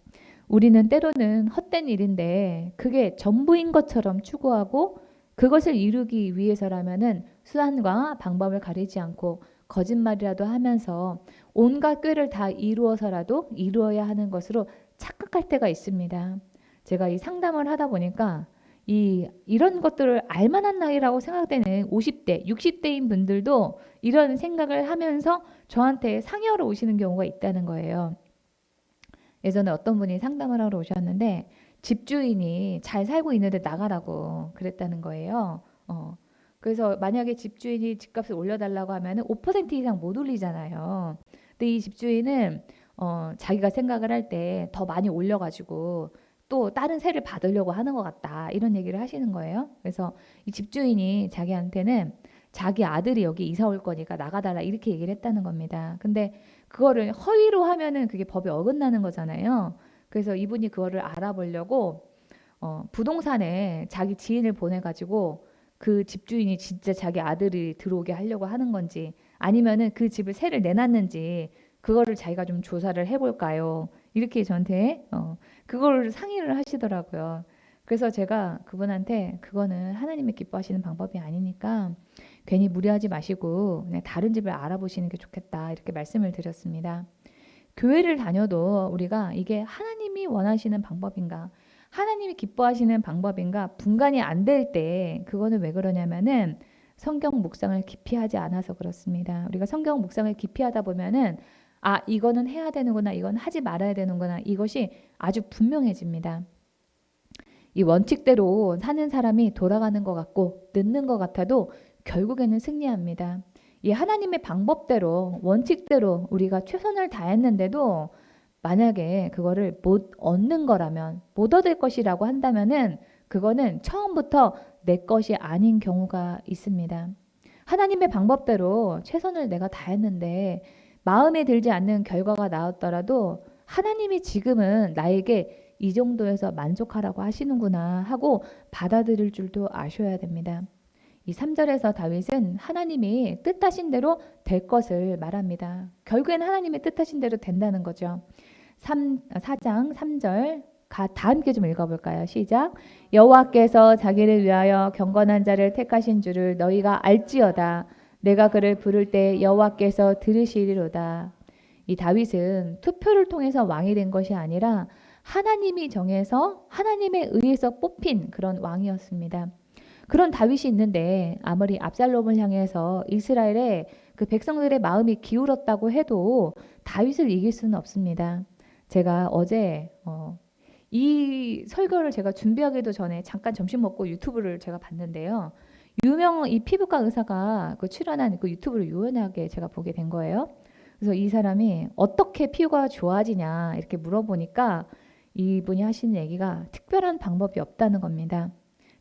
우리는 때로는 헛된 일인데 그게 전부인 것처럼 추구하고 그것을 이루기 위해서라면은 수단과 방법을 가리지 않고 거짓말이라도 하면서 온갖 꾀를 다 이루어서라도 이루어야 하는 것으로 착각할 때가 있습니다. 제가 이 상담을 하다 보니까 이런 것들을 알만한 나이라고 생각되는 50대, 60대인 분들도 이런 생각을 하면서 저한테 상의하러 오시는 경우가 있다는 거예요. 예전에 어떤 분이 상담을 하러 오셨는데 집주인이 잘 살고 있는데 나가라고 그랬다는 거예요. 그래서 만약에 집주인이 집값을 올려달라고 하면 5% 이상 못 올리잖아요. 근데 이 집주인은 자기가 생각을 할 때 더 많이 올려가지고 또 다른 세를 받으려고 하는 것 같다 이런 얘기를 하시는 거예요. 그래서 이 집주인이 자기한테는 자기 아들이 여기 이사 올 거니까 나가달라 이렇게 얘기를 했다는 겁니다. 근데 그거를 허위로 하면은 그게 법에 어긋나는 거잖아요. 그래서 이분이 그거를 알아보려고 부동산에 자기 지인을 보내가지고 그 집주인이 진짜 자기 아들이 들어오게 하려고 하는 건지 아니면은 그 집을 세를 내놨는지 그거를 자기가 좀 조사를 해볼까요? 이렇게 저한테 그걸 상의를 하시더라고요. 그래서 제가 그분한테 그거는 하나님이 기뻐하시는 방법이 아니니까 괜히 무리하지 마시고 그냥 다른 집을 알아보시는 게 좋겠다 이렇게 말씀을 드렸습니다. 교회를 다녀도 우리가 이게 하나님이 원하시는 방법인가 하나님이 기뻐하시는 방법인가 분간이 안 될 때 그거는 왜 그러냐면은 성경 묵상을 깊이 하지 않아서 그렇습니다. 우리가 성경 묵상을 깊이 하다 보면은 이거는 해야 되는구나 이건 하지 말아야 되는구나 이것이 아주 분명해집니다. 이 원칙대로 사는 사람이 돌아가는 것 같고 늦는 것 같아도 결국에는 승리합니다. 이 하나님의 방법대로 원칙대로 우리가 최선을 다했는데도 만약에 그거를 못 얻는 거라면 못 얻을 것이라고 한다면은 그거는 처음부터 내 것이 아닌 경우가 있습니다. 하나님의 방법대로 최선을 내가 다했는데 마음에 들지 않는 결과가 나왔더라도 하나님이 지금은 나에게 이 정도에서 만족하라고 하시는구나 하고 받아들일 줄도 아셔야 됩니다. 이 3절에서 다윗은 하나님이 뜻하신 대로 될 것을 말합니다. 결국엔 하나님의 뜻하신 대로 된다는 거죠. 4장 3절 다 함께 좀 읽어볼까요? 시작. 여호와께서 자기를 위하여 경건한 자를 택하신 줄을 너희가 알지어다. 내가 그를 부를 때 여호와께서 들으시리로다. 이 다윗은 투표를 통해서 왕이 된 것이 아니라 하나님이 정해서 하나님에 의해서 뽑힌 그런 왕이었습니다. 그런 다윗이 있는데 아무리 압살롬을 향해서 이스라엘의 그 백성들의 마음이 기울었다고 해도 다윗을 이길 수는 없습니다. 제가 어제 이 설교를 제가 준비하기도 전에 잠깐 점심 먹고 유튜브를 제가 봤는데요. 유명 이 피부과 의사가 그 출연한 그 유튜브를 유연하게 제가 보게 된 거예요. 그래서 이 사람이 어떻게 피부가 좋아지냐 이렇게 물어보니까 이분이 하시는 얘기가 특별한 방법이 없다는 겁니다.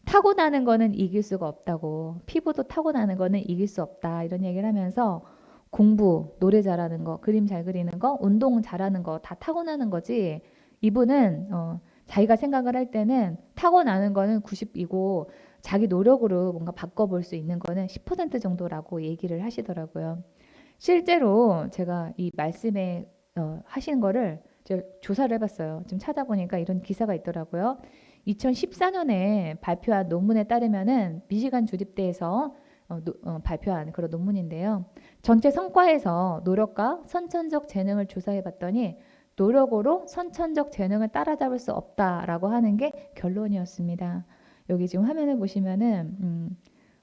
타고나는 거는 이길 수가 없다고 피부도 타고나는 거는 이길 수 없다 이런 얘기를 하면서 공부, 노래 잘하는 거, 그림 잘 그리는 거, 운동 잘하는 거 다 타고나는 거지 이분은 자기가 생각을 할 때는 타고나는 거는 90이고 자기 노력으로 뭔가 바꿔볼 수 있는 거는 10% 정도라고 얘기를 하시더라고요. 실제로 제가 이 말씀에 하신 거를 제가 조사를 해봤어요. 지금 찾아보니까 이런 기사가 있더라고요. 2014년에 발표한 논문에 따르면은 미시간 주립대에서 발표한 그런 논문인데요. 전체 성과에서 노력과 선천적 재능을 조사해봤더니 노력으로 선천적 재능을 따라잡을 수 없다라고 하는 게 결론이었습니다. 여기 지금 화면을 보시면은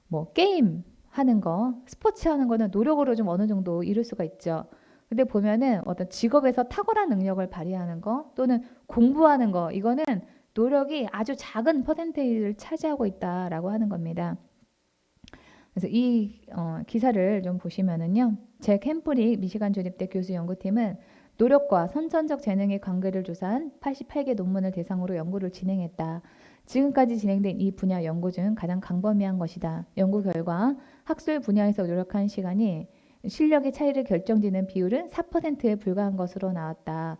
뭐 게임 하는 거, 스포츠 하는 거는 노력으로 좀 어느 정도 이룰 수가 있죠. 근데 보면은 어떤 직업에서 탁월한 능력을 발휘하는 거 또는 공부하는 거 이거는 노력이 아주 작은 퍼센테이지를 차지하고 있다라고 하는 겁니다. 그래서 이 기사를 좀 보시면은요, 잭 햄프리 미시간 주립대 교수 연구팀은 노력과 선천적 재능의 관계를 조사한 88개 논문을 대상으로 연구를 진행했다. 지금까지 진행된 이 분야 연구 중 가장 광범위한 것이다. 연구 결과 학술 분야에서 노력한 시간이 실력의 차이를 결정짓는 비율은 4%에 불과한 것으로 나왔다.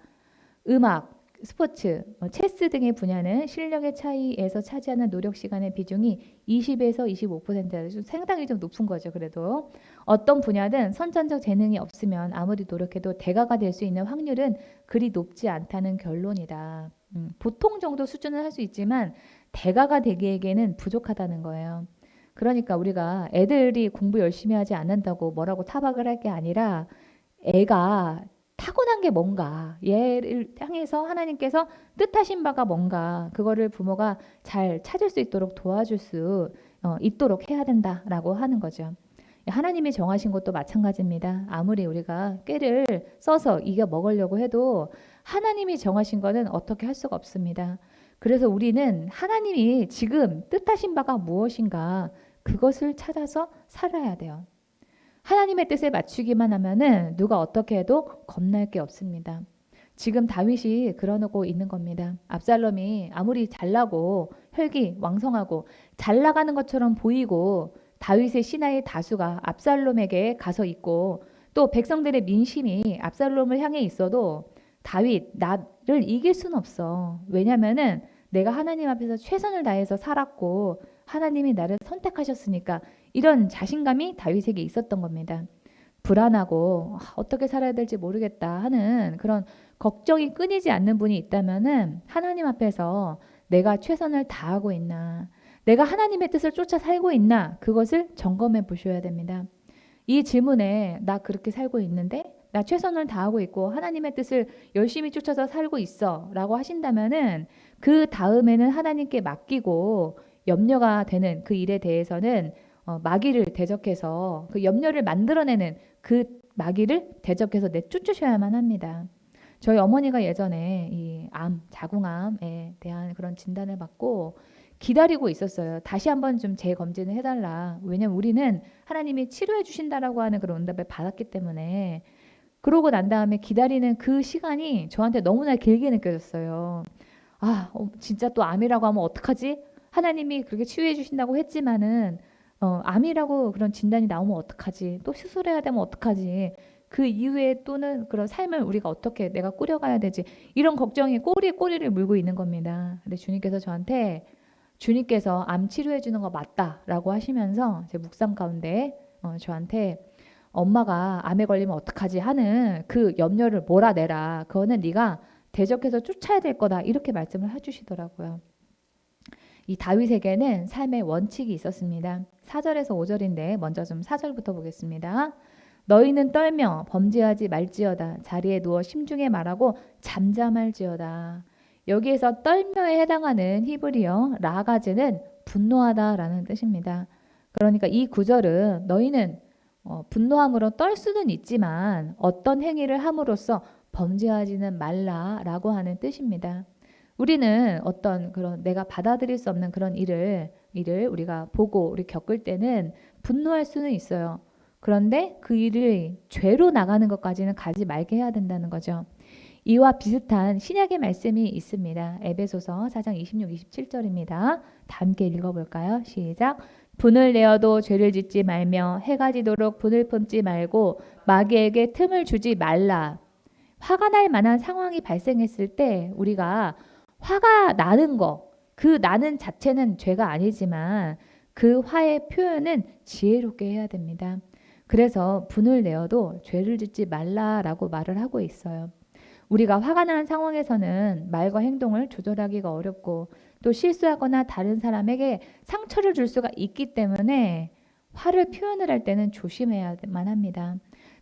음악, 스포츠, 체스 등의 분야는 실력의 차이에서 차지하는 노력 시간의 비중이 20에서 25%다. 상당히 좀 높은 거죠. 그래도 어떤 분야든 선천적 재능이 없으면 아무리 노력해도 대가가 될 수 있는 확률은 그리 높지 않다는 결론이다. 보통 정도 수준은 할 수 있지만 대가가 되기에는 부족하다는 거예요. 그러니까 우리가 애들이 공부 열심히 하지 않는다고 뭐라고 타박을 할 게 아니라 애가 타고난 게 뭔가, 얘를 향해서 하나님께서 뜻하신 바가 뭔가, 그거를 부모가 잘 찾을 수 있도록 도와줄 수 있도록 해야 된다라고 하는 거죠. 하나님이 정하신 것도 마찬가지입니다. 아무리 우리가 깨를 써서 이겨 먹으려고 해도 하나님이 정하신 거는 어떻게 할 수가 없습니다. 그래서 우리는 하나님이 지금 뜻하신 바가 무엇인가 그것을 찾아서 살아야 돼요. 하나님의 뜻에 맞추기만 하면은 누가 어떻게 해도 겁날 게 없습니다. 지금 다윗이 그러고 있는 겁니다. 압살롬이 아무리 잘나고 혈기 왕성하고 잘 나가는 것처럼 보이고 다윗의 신하의 다수가 압살롬에게 가서 있고 또 백성들의 민심이 압살롬을 향해 있어도 다윗 나를 이길 수는 없어. 왜냐면은 내가 하나님 앞에서 최선을 다해서 살았고 하나님이 나를 선택하셨으니까 이런 자신감이 다윗에게 있었던 겁니다. 불안하고 어떻게 살아야 될지 모르겠다 하는 그런 걱정이 끊이지 않는 분이 있다면은 하나님 앞에서 내가 최선을 다하고 있나, 내가 하나님의 뜻을 쫓아 살고 있나 그것을 점검해 보셔야 됩니다. 이 질문에 나 그렇게 살고 있는데 나 최선을 다하고 있고 하나님의 뜻을 열심히 쫓아서 살고 있어 라고 하신다면은 그 다음에는 하나님께 맡기고 염려가 되는 그 일에 대해서는 마귀를 대적해서 그 염려를 만들어내는 그 마귀를 대적해서 내쫓으셔야만 합니다. 저희 어머니가 예전에 이 암, 자궁암에 대한 그런 진단을 받고 기다리고 있었어요. 다시 한번 좀 재검진을 해달라. 왜냐면 우리는 하나님이 치료해 주신다라고 하는 그런 응답을 받았기 때문에. 그러고 난 다음에 기다리는 그 시간이 저한테 너무나 길게 느껴졌어요. 진짜 또 암이라고 하면 어떡하지? 하나님이 그렇게 치유해 주신다고 했지만은 암이라고 그런 진단이 나오면 어떡하지? 또 수술해야 되면 어떡하지? 그 이후에 또는 그런 삶을 우리가 어떻게 내가 꾸려가야 되지? 이런 걱정이 꼬리에 꼬리를 물고 있는 겁니다. 근데 주님께서 저한테 주님께서 암 치료해 주는 거 맞다라고 하시면서 제 묵상 가운데 저한테 엄마가 암에 걸리면 어떡하지 하는 그 염려를 몰아내라. 그거는 네가 대적해서 쫓아야 될 거다. 이렇게 말씀을 해주시더라고요. 이 다윗에게는 삶의 원칙이 있었습니다. 4절에서 5절인데 먼저 좀 4절부터 보겠습니다. 너희는 떨며 범죄하지 말지어다. 자리에 누워 심중에 말하고 잠잠할지어다. 여기에서 떨며에 해당하는 히브리어 라가즈는 분노하다라는 뜻입니다. 그러니까 이 구절은 너희는 분노함으로 떨 수는 있지만 어떤 행위를 함으로써 범죄하지는 말라라고 하는 뜻입니다. 우리는 어떤 그런 내가 받아들일 수 없는 그런 일을 우리가 보고 우리 겪을 때는 분노할 수는 있어요. 그런데 그 일을 죄로 나가는 것까지는 가지 말게 해야 된다는 거죠. 이와 비슷한 신약의 말씀이 있습니다. 에베소서 4장 26, 27절입니다. 다 함께 읽어볼까요? 시작. 분을 내어도 죄를 짓지 말며 해가 지도록 분을 품지 말고 마귀에게 틈을 주지 말라. 화가 날 만한 상황이 발생했을 때 우리가 화가 나는 거, 그 나는 자체는 죄가 아니지만 그 화의 표현은 지혜롭게 해야 됩니다. 그래서 분을 내어도 죄를 짓지 말라라고 말을 하고 있어요. 우리가 화가 난 상황에서는 말과 행동을 조절하기가 어렵고 또 실수하거나 다른 사람에게 상처를 줄 수가 있기 때문에 화를 표현을 할 때는 조심해야만 합니다.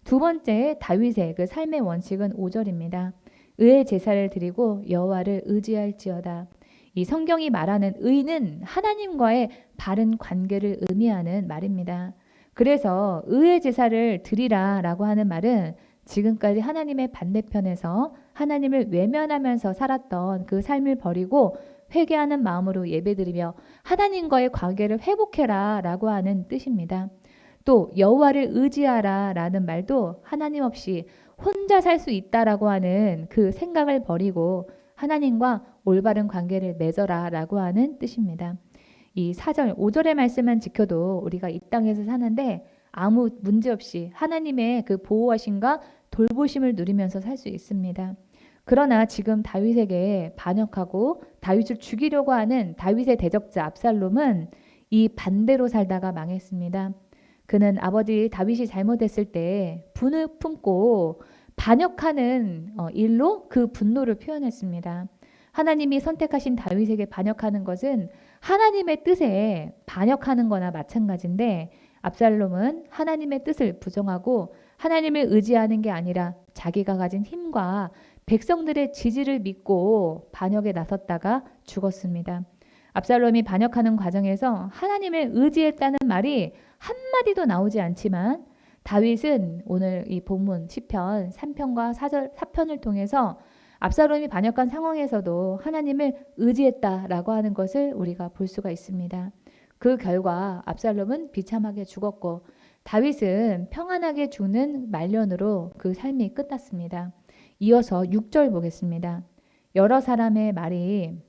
두 번째 다윗의 그 삶의 원칙은 5절입니다. 의의 제사를 드리고 여호와를 의지할지어다. 이 성경이 말하는 의는 하나님과의 바른 관계를 의미하는 말입니다. 그래서 의의 제사를 드리라라고 하는 말은 지금까지 하나님의 반대편에서 하나님을 외면하면서 살았던 그 삶을 버리고 회개하는 마음으로 예배드리며 하나님과의 관계를 회복해라라고 하는 뜻입니다. 또 여호와를 의지하라라는 말도 하나님 없이 혼자 살 수 있다라고 하는 그 생각을 버리고 하나님과 올바른 관계를 맺어라라고 하는 뜻입니다. 이 4절, 5절의 말씀만 지켜도 우리가 이 땅에서 사는데 아무 문제 없이 하나님의 그 보호하심과 돌보심을 누리면서 살 수 있습니다. 그러나 지금 다윗에게 반역하고 다윗을 죽이려고 하는 다윗의 대적자 압살롬은 이 반대로 살다가 망했습니다. 그는 아버지 다윗이 잘못했을 때 분을 품고 반역하는 일로 그 분노를 표현했습니다. 하나님이 선택하신 다윗에게 반역하는 것은 하나님의 뜻에 반역하는 거나 마찬가지인데 압살롬은 하나님의 뜻을 부정하고 하나님을 의지하는 게 아니라 자기가 가진 힘과 백성들의 지지를 믿고 반역에 나섰다가 죽었습니다. 압살롬이 반역하는 과정에서 하나님을 의지했다는 말이 한마디도 나오지 않지만 다윗은 오늘 이 본문 시편 3편과 4편을 통해서 압살롬이 반역한 상황에서도 하나님을 의지했다라고 하는 것을 우리가 볼 수가 있습니다. 그 결과 압살롬은 비참하게 죽었고 다윗은 평안하게 죽는 말년으로 그 삶이 끝났습니다. 이어서 6절 보겠습니다. 여러 사람의 말이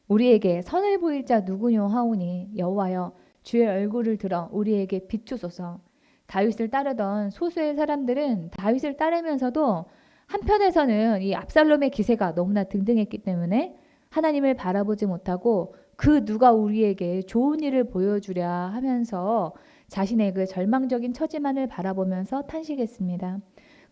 우리에게 선을 보일 자 누구뇨 하오니 여호와여 주의 얼굴을 들어 우리에게 비추소서. 다윗을 따르던 소수의 사람들은 다윗을 따르면서도 한편에서는 이 압살롬의 기세가 너무나 등등했기 때문에 하나님을 바라보지 못하고 그 누가 우리에게 좋은 일을 보여주랴 하면서 자신의 그 절망적인 처지만을 바라보면서 탄식했습니다.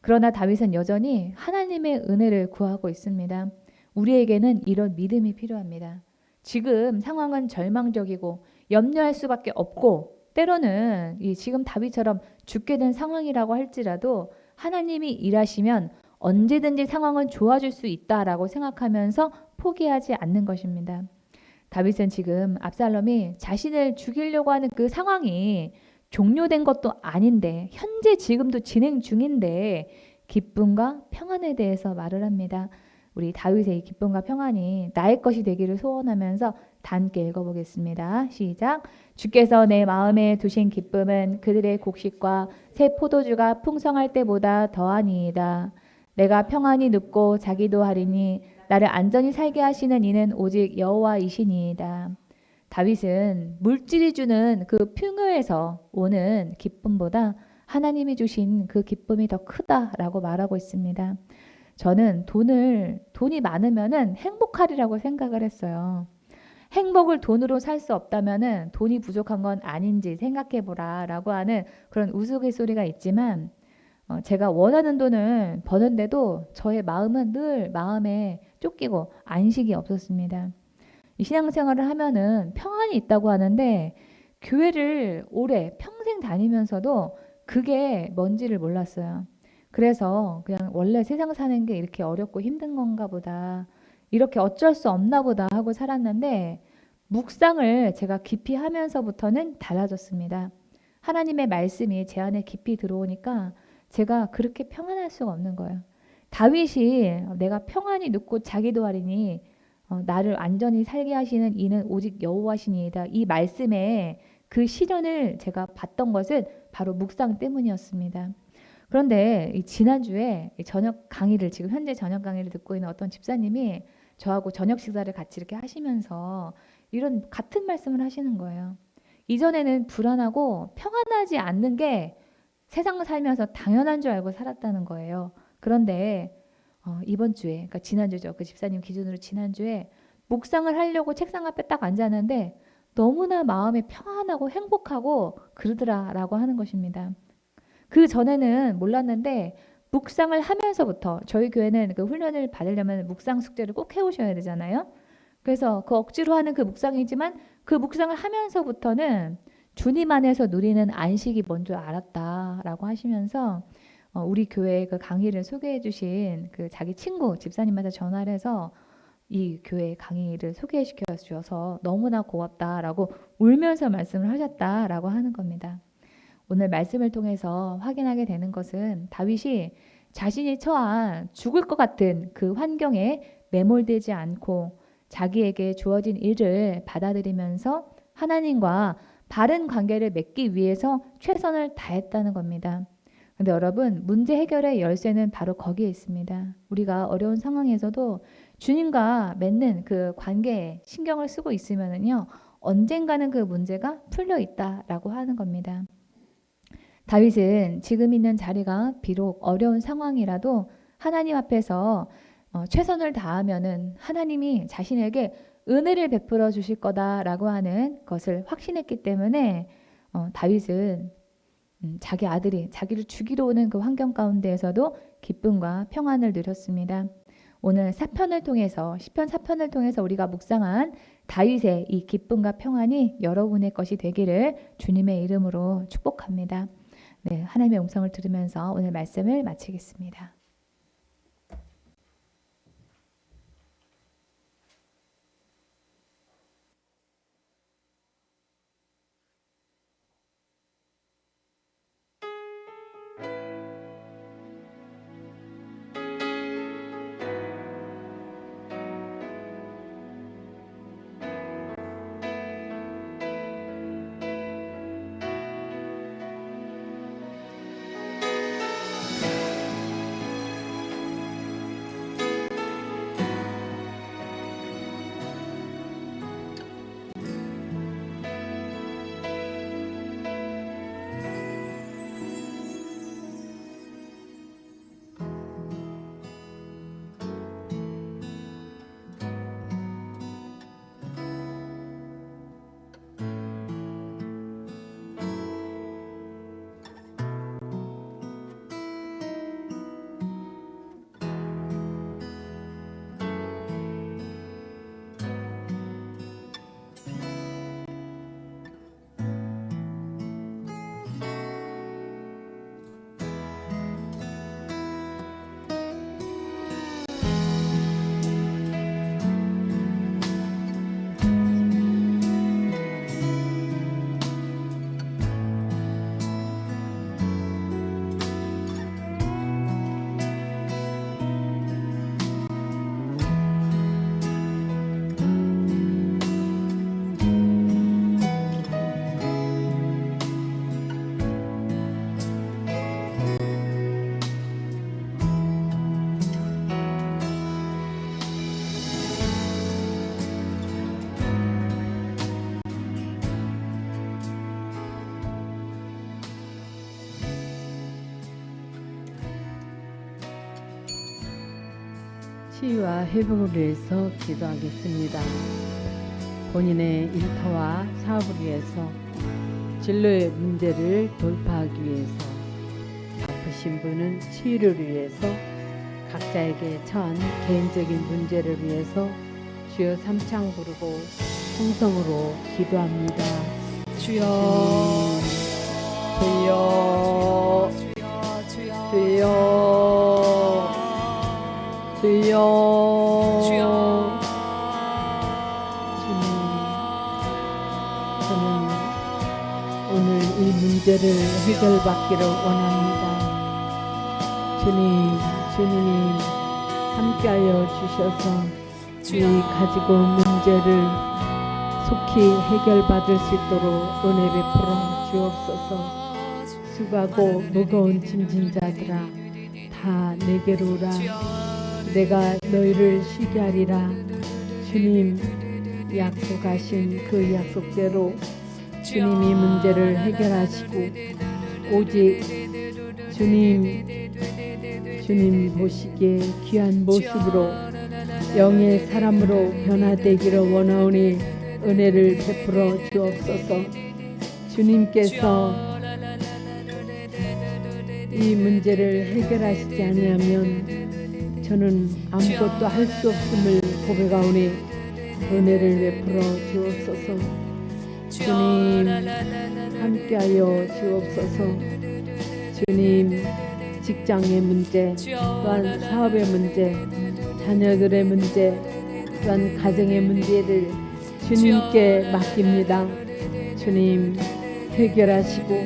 그러나 다윗은 여전히 하나님의 은혜를 구하고 있습니다. 우리에게는 이런 믿음이 필요합니다. 지금 상황은 절망적이고 염려할 수밖에 없고 때로는 이 지금 다윗처럼 죽게 된 상황이라고 할지라도 하나님이 일하시면 언제든지 상황은 좋아질 수 있다라고 생각하면서 포기하지 않는 것입니다. 다윗은 지금 압살롬이 자신을 죽이려고 하는 그 상황이 종료된 것도 아닌데 현재 지금도 진행 중인데 기쁨과 평안에 대해서 말을 합니다. 우리 다윗의 이 기쁨과 평안이 나의 것이 되기를 소원하면서 다 함께 읽어보겠습니다. 시작. 주께서 내 마음에 두신 기쁨은 그들의 곡식과 새 포도주가 풍성할 때보다 더하니이다. 내가 평안히 눕고 자기도 하리니 나를 안전히 살게 하시는 이는 오직 여호와이시니이다. 다윗은 물질이 주는 그 풍요에서 오는 기쁨보다 하나님이 주신 그 기쁨이 더 크다라고 말하고 있습니다. 저는 돈이 많으면은 행복하리라고 생각을 했어요. 행복을 돈으로 살 수 없다면은 돈이 부족한 건 아닌지 생각해보라라고 하는 그런 우스갯소리가 있지만 제가 원하는 돈을 버는데도 저의 마음은 늘 마음에 쫓기고 안식이 없었습니다. 이 신앙생활을 하면은 평안이 있다고 하는데 교회를 오래 평생 다니면서도 그게 뭔지를 몰랐어요. 그래서 그냥 원래 세상 사는 게 이렇게 어렵고 힘든 건가 보다, 이렇게 어쩔 수 없나 보다 하고 살았는데 묵상을 제가 깊이 하면서부터는 달라졌습니다. 하나님의 말씀이 제 안에 깊이 들어오니까 제가 그렇게 평안할 수가 없는 거예요. 다윗이 내가 평안히 눕고 자기도 하리니 나를 안전히 살게 하시는 이는 오직 여호와시니이다. 이 말씀에 그 실현을 제가 봤던 것은 바로 묵상 때문이었습니다. 그런데 이 지난주에 저녁 강의를 지금 현재 저녁 강의를 듣고 있는 어떤 집사님이 저하고 저녁 식사를 같이 이렇게 하시면서 이런 같은 말씀을 하시는 거예요. 이전에는 불안하고 평안하지 않는 게 세상 살면서 당연한 줄 알고 살았다는 거예요. 그런데 이번 주에, 그러니까 지난주죠. 그 집사님 기준으로 지난주에 묵상을 하려고 책상 앞에 딱 앉았는데 너무나 마음이 평안하고 행복하고 그러더라라고 하는 것입니다. 그 전에는 몰랐는데 묵상을 하면서부터, 저희 교회는 그 훈련을 받으려면 묵상 숙제를 꼭 해오셔야 되잖아요. 그래서 그 억지로 하는 그 묵상이지만 그 묵상을 하면서부터는 주님 안에서 누리는 안식이 뭔 줄 알았다라고 하시면서 우리 교회 그 강의를 소개해 주신 그 자기 친구 집사님한테 전화를 해서 이 교회 강의를 소개시켜 주셔서 너무나 고맙다라고 울면서 말씀을 하셨다라고 하는 겁니다. 오늘 말씀을 통해서 확인하게 되는 것은 다윗이 자신이 처한 죽을 것 같은 그 환경에 매몰되지 않고 자기에게 주어진 일을 받아들이면서 하나님과 바른 관계를 맺기 위해서 최선을 다했다는 겁니다. 근데 여러분, 문제 해결의 열쇠는 바로 거기에 있습니다. 우리가 어려운 상황에서도 주님과 맺는 그 관계에 신경을 쓰고 있으면은요, 언젠가는 그 문제가 풀려 있다라고 하는 겁니다. 다윗은 지금 있는 자리가 비록 어려운 상황이라도 하나님 앞에서 최선을 다하면은 하나님이 자신에게 은혜를 베풀어 주실 거다라고 하는 것을 확신했기 때문에 다윗은 자기 아들이 자기를 죽이러 오는 그 환경 가운데에서도 기쁨과 평안을 누렸습니다. 오늘 사편을 통해서 시편 4편을 통해서 우리가 묵상한 다윗의 이 기쁨과 평안이 여러분의 것이 되기를 주님의 이름으로 축복합니다. 네, 하나님의 음성을 들으면서 오늘 말씀을 마치겠습니다. 치유와 회복을 위해서 기도하겠습니다. 본인의 일터와 사업을 위해서 진로의 문제를 돌파하기 위해서 아프신 분은 치유를 위해서 각자에게 처한 개인적인 문제를 위해서 주여 삼창 부르고 통성으로 기도합니다. 주여 주여 주여 주여 주여 주여 주님, 저는 오늘 이 문제를 해결받기를 원합니다. 주님이 함께하여 주셔서 이 가지고 문제를 속히 해결받을 수 있도록 은혜 베풀어 주옵소서. 수고하고 무거운 짐진 자들아 다 내게로 오라. 내가 너희를 쉬게 하리라. 주님 약속하신 그 약속대로 주님이 문제를 해결하시고 오직 주님 보시기에 귀한 모습으로 영의 사람으로 변화되기를 원하오니 은혜를 베풀어 주옵소서. 주님께서 이 문제를 해결하시지 아니하면 저는 아무것도 할 수 없음을 고백하오니 은혜를 베풀어 주옵소서. 주님 함께하여 주옵소서. 주님 직장의 문제, 또한 사업의 문제, 자녀들의 문제, 또한 가정의 문제를 주님께 맡깁니다. 주님 해결하시고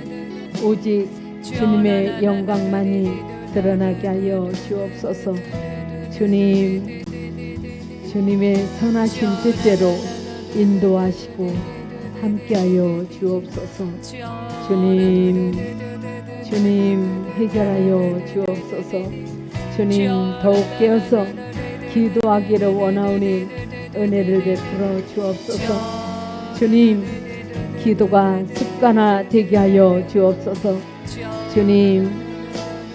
오직 주님의 영광만이 드러나게 하여 주옵소서. 주님의 선하신 뜻대로 인도하시고 함께하여 주옵소서. 주님 해결하여 주옵소서. 주님 더욱 깨어서 기도하기를 원하오니 은혜를 베풀어 주옵소서. 주님 기도가 습관화 되게 하여 주옵소서. 주님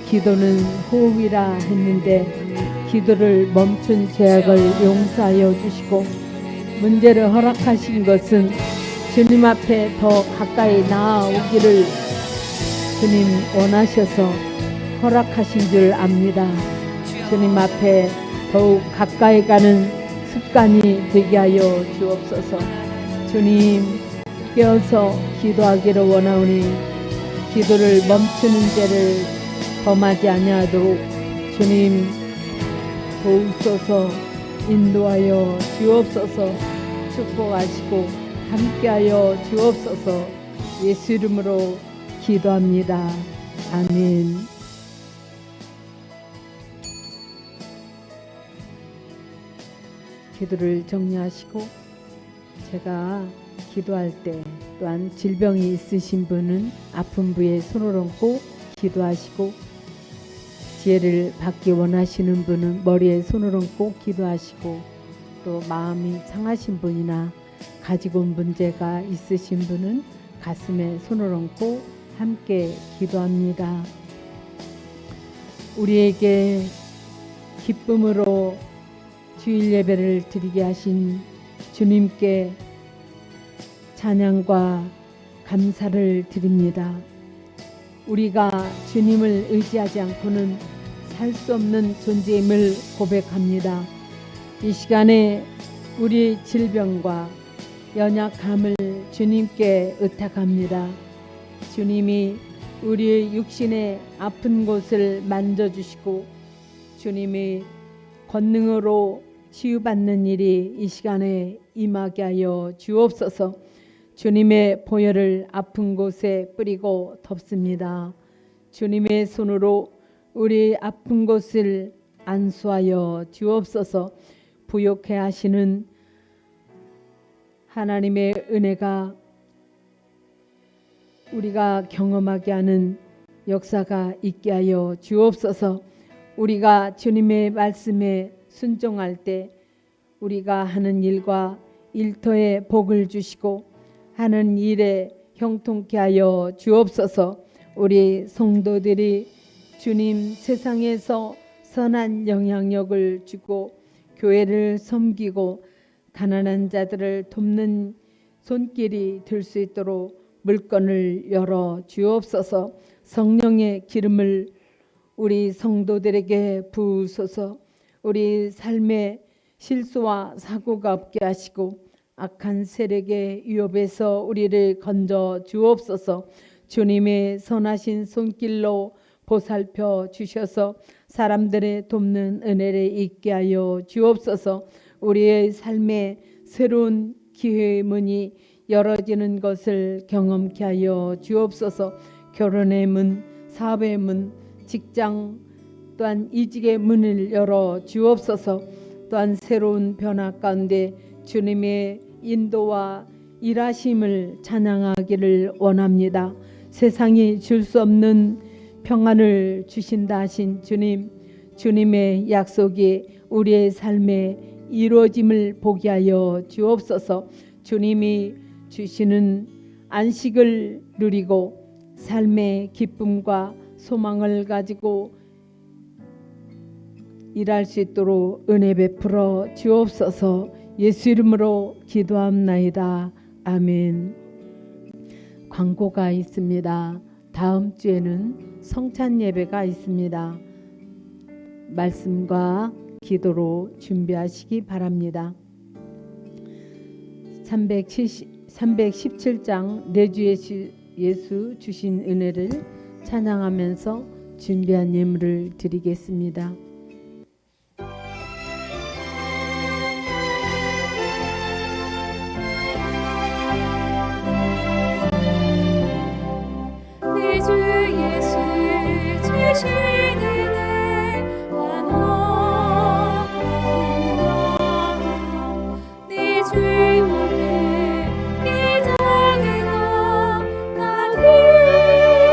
기도는 호흡이라 했는데 기도를 멈춘 죄악을 용서하여 주시고 문제를 허락하신 것은 주님 앞에 더 가까이 나아오기를 주님 원하셔서 허락하신 줄 압니다. 주님 앞에 더욱 가까이 가는 습관이 되게 하여 주옵소서. 주님 깨어서 기도하기를 원하오니 기도를 멈추는 죄를 범하지 아니하도록 주님 도우소서. 인도하여 주옵소서. 축복하시고 함께하여 주옵소서. 예수 이름으로 기도합니다. 아멘. 기도를 정리하시고 제가 기도할 때 또한 질병이 있으신 분은 아픈 부에 손을 얹고 기도하시고 지혜를 받기 원하시는 분은 머리에 손을 얹고 기도하시고 또 마음이 상하신 분이나 가지고 온 문제가 있으신 분은 가슴에 손을 얹고 함께 기도합니다. 우리에게 기쁨으로 주일 예배를 드리게 하신 주님께 찬양과 감사를 드립니다. 우리가 주님을 의지하지 않고는 살 수 없는 존재임을 고백합니다. 이 시간에 우리 질병과 연약함을 주님께 의탁합니다. 주님이 우리의 육신의 아픈 곳을 만져주시고 주님이 권능으로 치유받는 일이 이 시간에 임하게 하여 주옵소서. 주님의 보혈을 아픈 곳에 뿌리고 덮습니다. 주님의 손으로 우리 아픈 곳을 안수하여 주옵소서. 부욕해 하시는 하나님의 은혜가 우리가 경험하게 하는 역사가 있게 하여 주옵소서. 우리가 주님의 말씀에 순종할 때 우리가 하는 일과 일터에 복을 주시고 하는 일에 형통케 하여 주옵소서. 우리 성도들이 주님 세상에서 선한 영향력을 주고 교회를 섬기고 가난한 자들을 돕는 손길이 될 수 있도록 물건을 열어 주옵소서. 성령의 기름을 우리 성도들에게 부으소서. 우리 삶에 실수와 사고가 없게 하시고 악한 세력의 위협에서 우리를 건져 주옵소서. 주님의 선하신 손길로 보살펴 주셔서 사람들의 돕는 은혜를 있게 하여 주옵소서. 우리의 삶에 새로운 기회의 문이 열어지는 것을 경험케 하여 주옵소서. 결혼의 문, 사업의 문, 직장 또한 이직의 문을 열어 주옵소서. 또한 새로운 변화 가운데 주님의 인도와 일하심을 찬양하기를 원합니다. 세상이 줄 수 없는 평안을 주신다 하신 주님, 주님의 약속이 우리의 삶에 이루어짐을 보게 하여 주옵소서. 주님이 주시는 안식을 누리고 삶의 기쁨과 소망을 가지고 일할 수 있도록 은혜 베풀어 주옵소서. 예수 이름으로 기도합나이다. 아멘. 광고가 있습니다. 다음 주에는 성찬 예배가 있습니다. 말씀과 기도로 준비하시기 바랍니다. 317장 내 주 예수 주신 은혜를 찬양하면서 준비한 예물을 드리겠습니다. 내 주 예수 주신 은혜 환호하고 내 주의 몸에 이 작은 것 나 드리리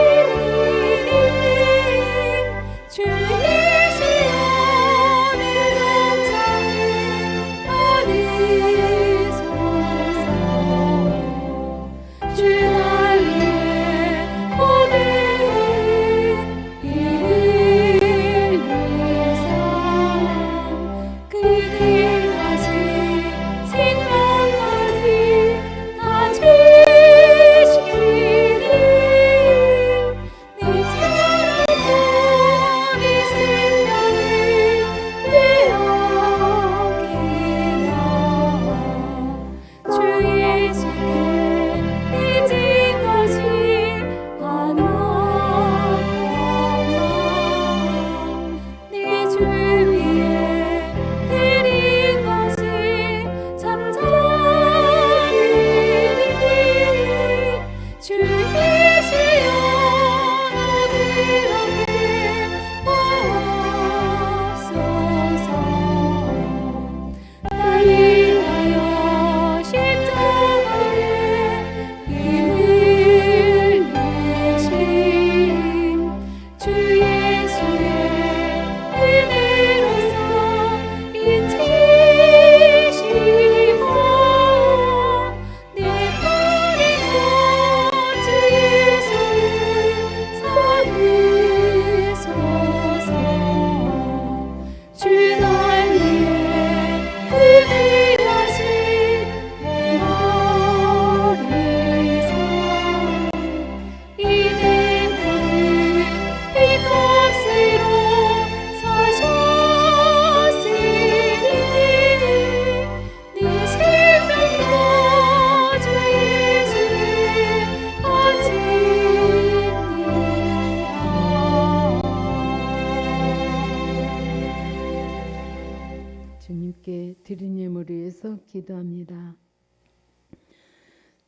하나님께 드린 예물을 위해서 기도합니다.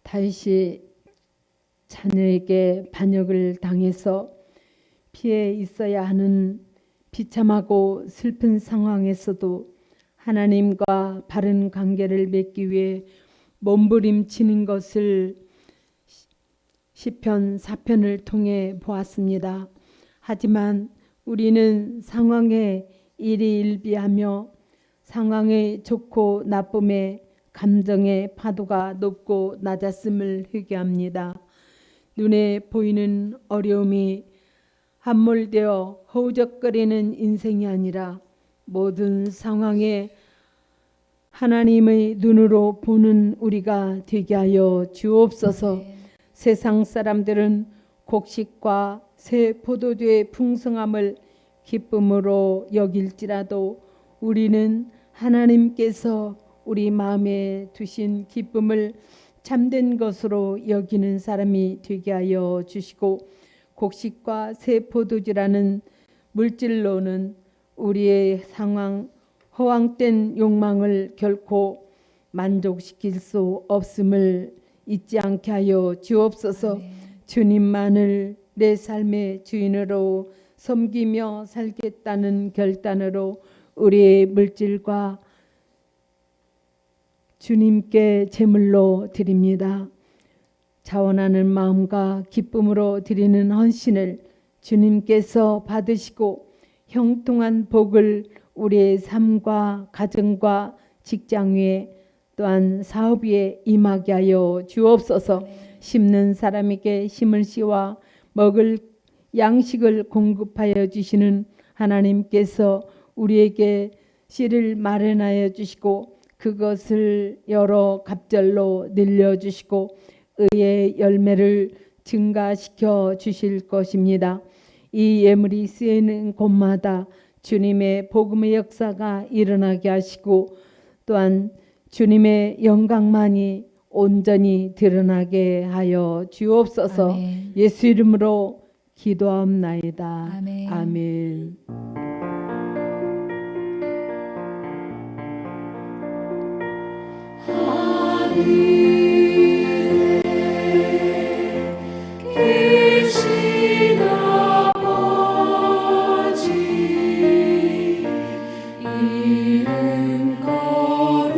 다윗이 자녀에게 반역을 당해서 피해 있어야 하는 비참하고 슬픈 상황에서도 하나님과 바른 관계를 맺기 위해 몸부림치는 것을 시편 4편을 통해 보았습니다. 하지만 우리는 상황에 일희일비하며 상황의 좋고 나쁨에 감정의 파도가 높고 낮았음을 회개합니다. 눈에 보이는 어려움이 함몰되어 허우적거리는 인생이 아니라 모든 상황에 하나님의 눈으로 보는 우리가 되게 하여 주옵소서. 세상 사람들은 곡식과 새 포도주의 풍성함을 기쁨으로 여길지라도 우리는 하나님께서 우리 마음에 두신 기쁨을 참된 것으로 여기는 사람이 되게 하여 주시고, 곡식과 새 포도주라는 물질로는 우리의 상황, 허황된 욕망을 결코 만족시킬 수 없음을 잊지 않게 하여 주옵소서. 아멘. 주님만을 내 삶의 주인으로 섬기며 살겠다는 결단으로 우리의 물질과 주님께 제물로 드립니다. 자원하는 마음과 기쁨으로 드리는 헌신을 주님께서 받으시고 형통한 복을 우리의 삶과 가정과 직장 위에 또한 사업 위에 임하게 하여 주옵소서. 심는 사람에게 힘을 씌워 먹을 양식을 공급하여 주시는 하나님께서 우리에게 씨를 마련하여 주시고 그것을 여러 갑절로 늘려주시고 의의 열매를 증가시켜 주실 것입니다. 이 예물이 쓰이는 곳마다 주님의 복음의 역사가 일어나게 하시고 또한 주님의 영광만이 온전히 드러나게 하여 주옵소서. 아멘. 예수 이름으로 기도하옵나이다. 아멘. 아멘. 계신 아버지 이름 거룩하사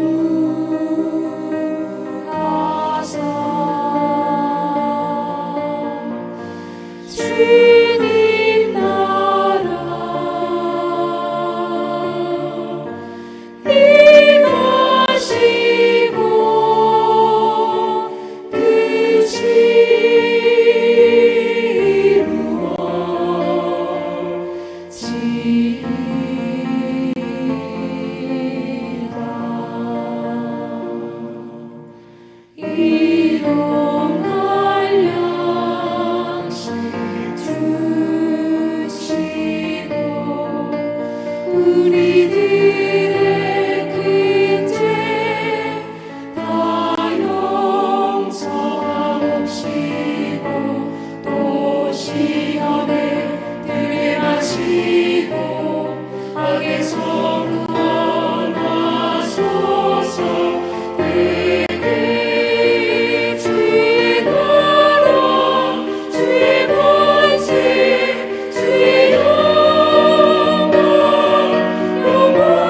주님 나라 임하시고 우리들의 근죄 다 용서하옵시고 또 시험에 들게 마시고 악에서 구원하소서. 그게 주의 나라 주의 권세 주의 영광 영원히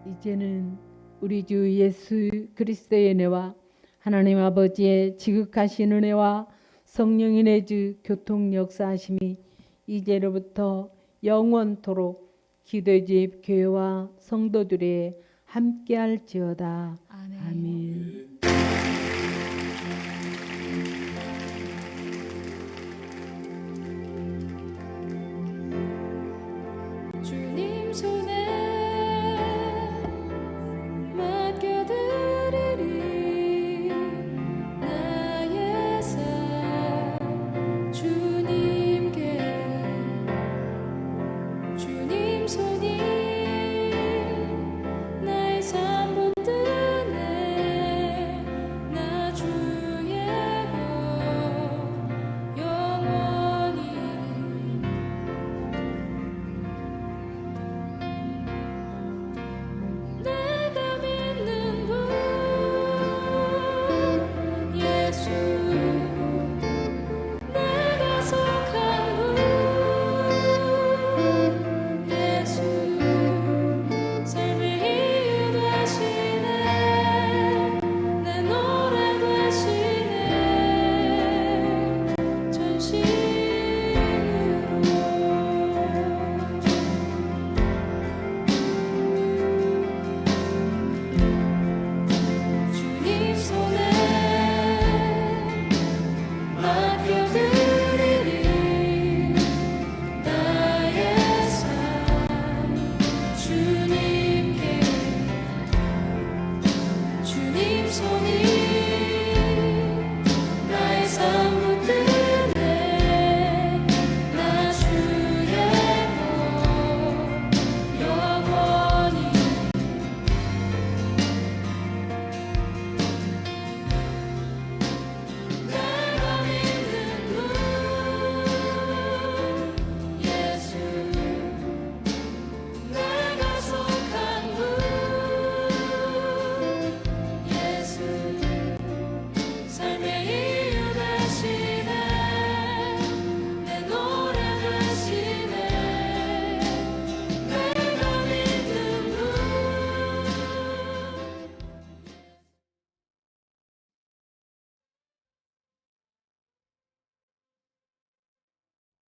이제는 우리 주 예수 그리스도의 은혜와 하나님 아버지의 지극하신 은혜와 성령의 내주 교통 역사하심이 이제로부터 영원토록 기도의 집 교회와 성도들의 함께할지어다.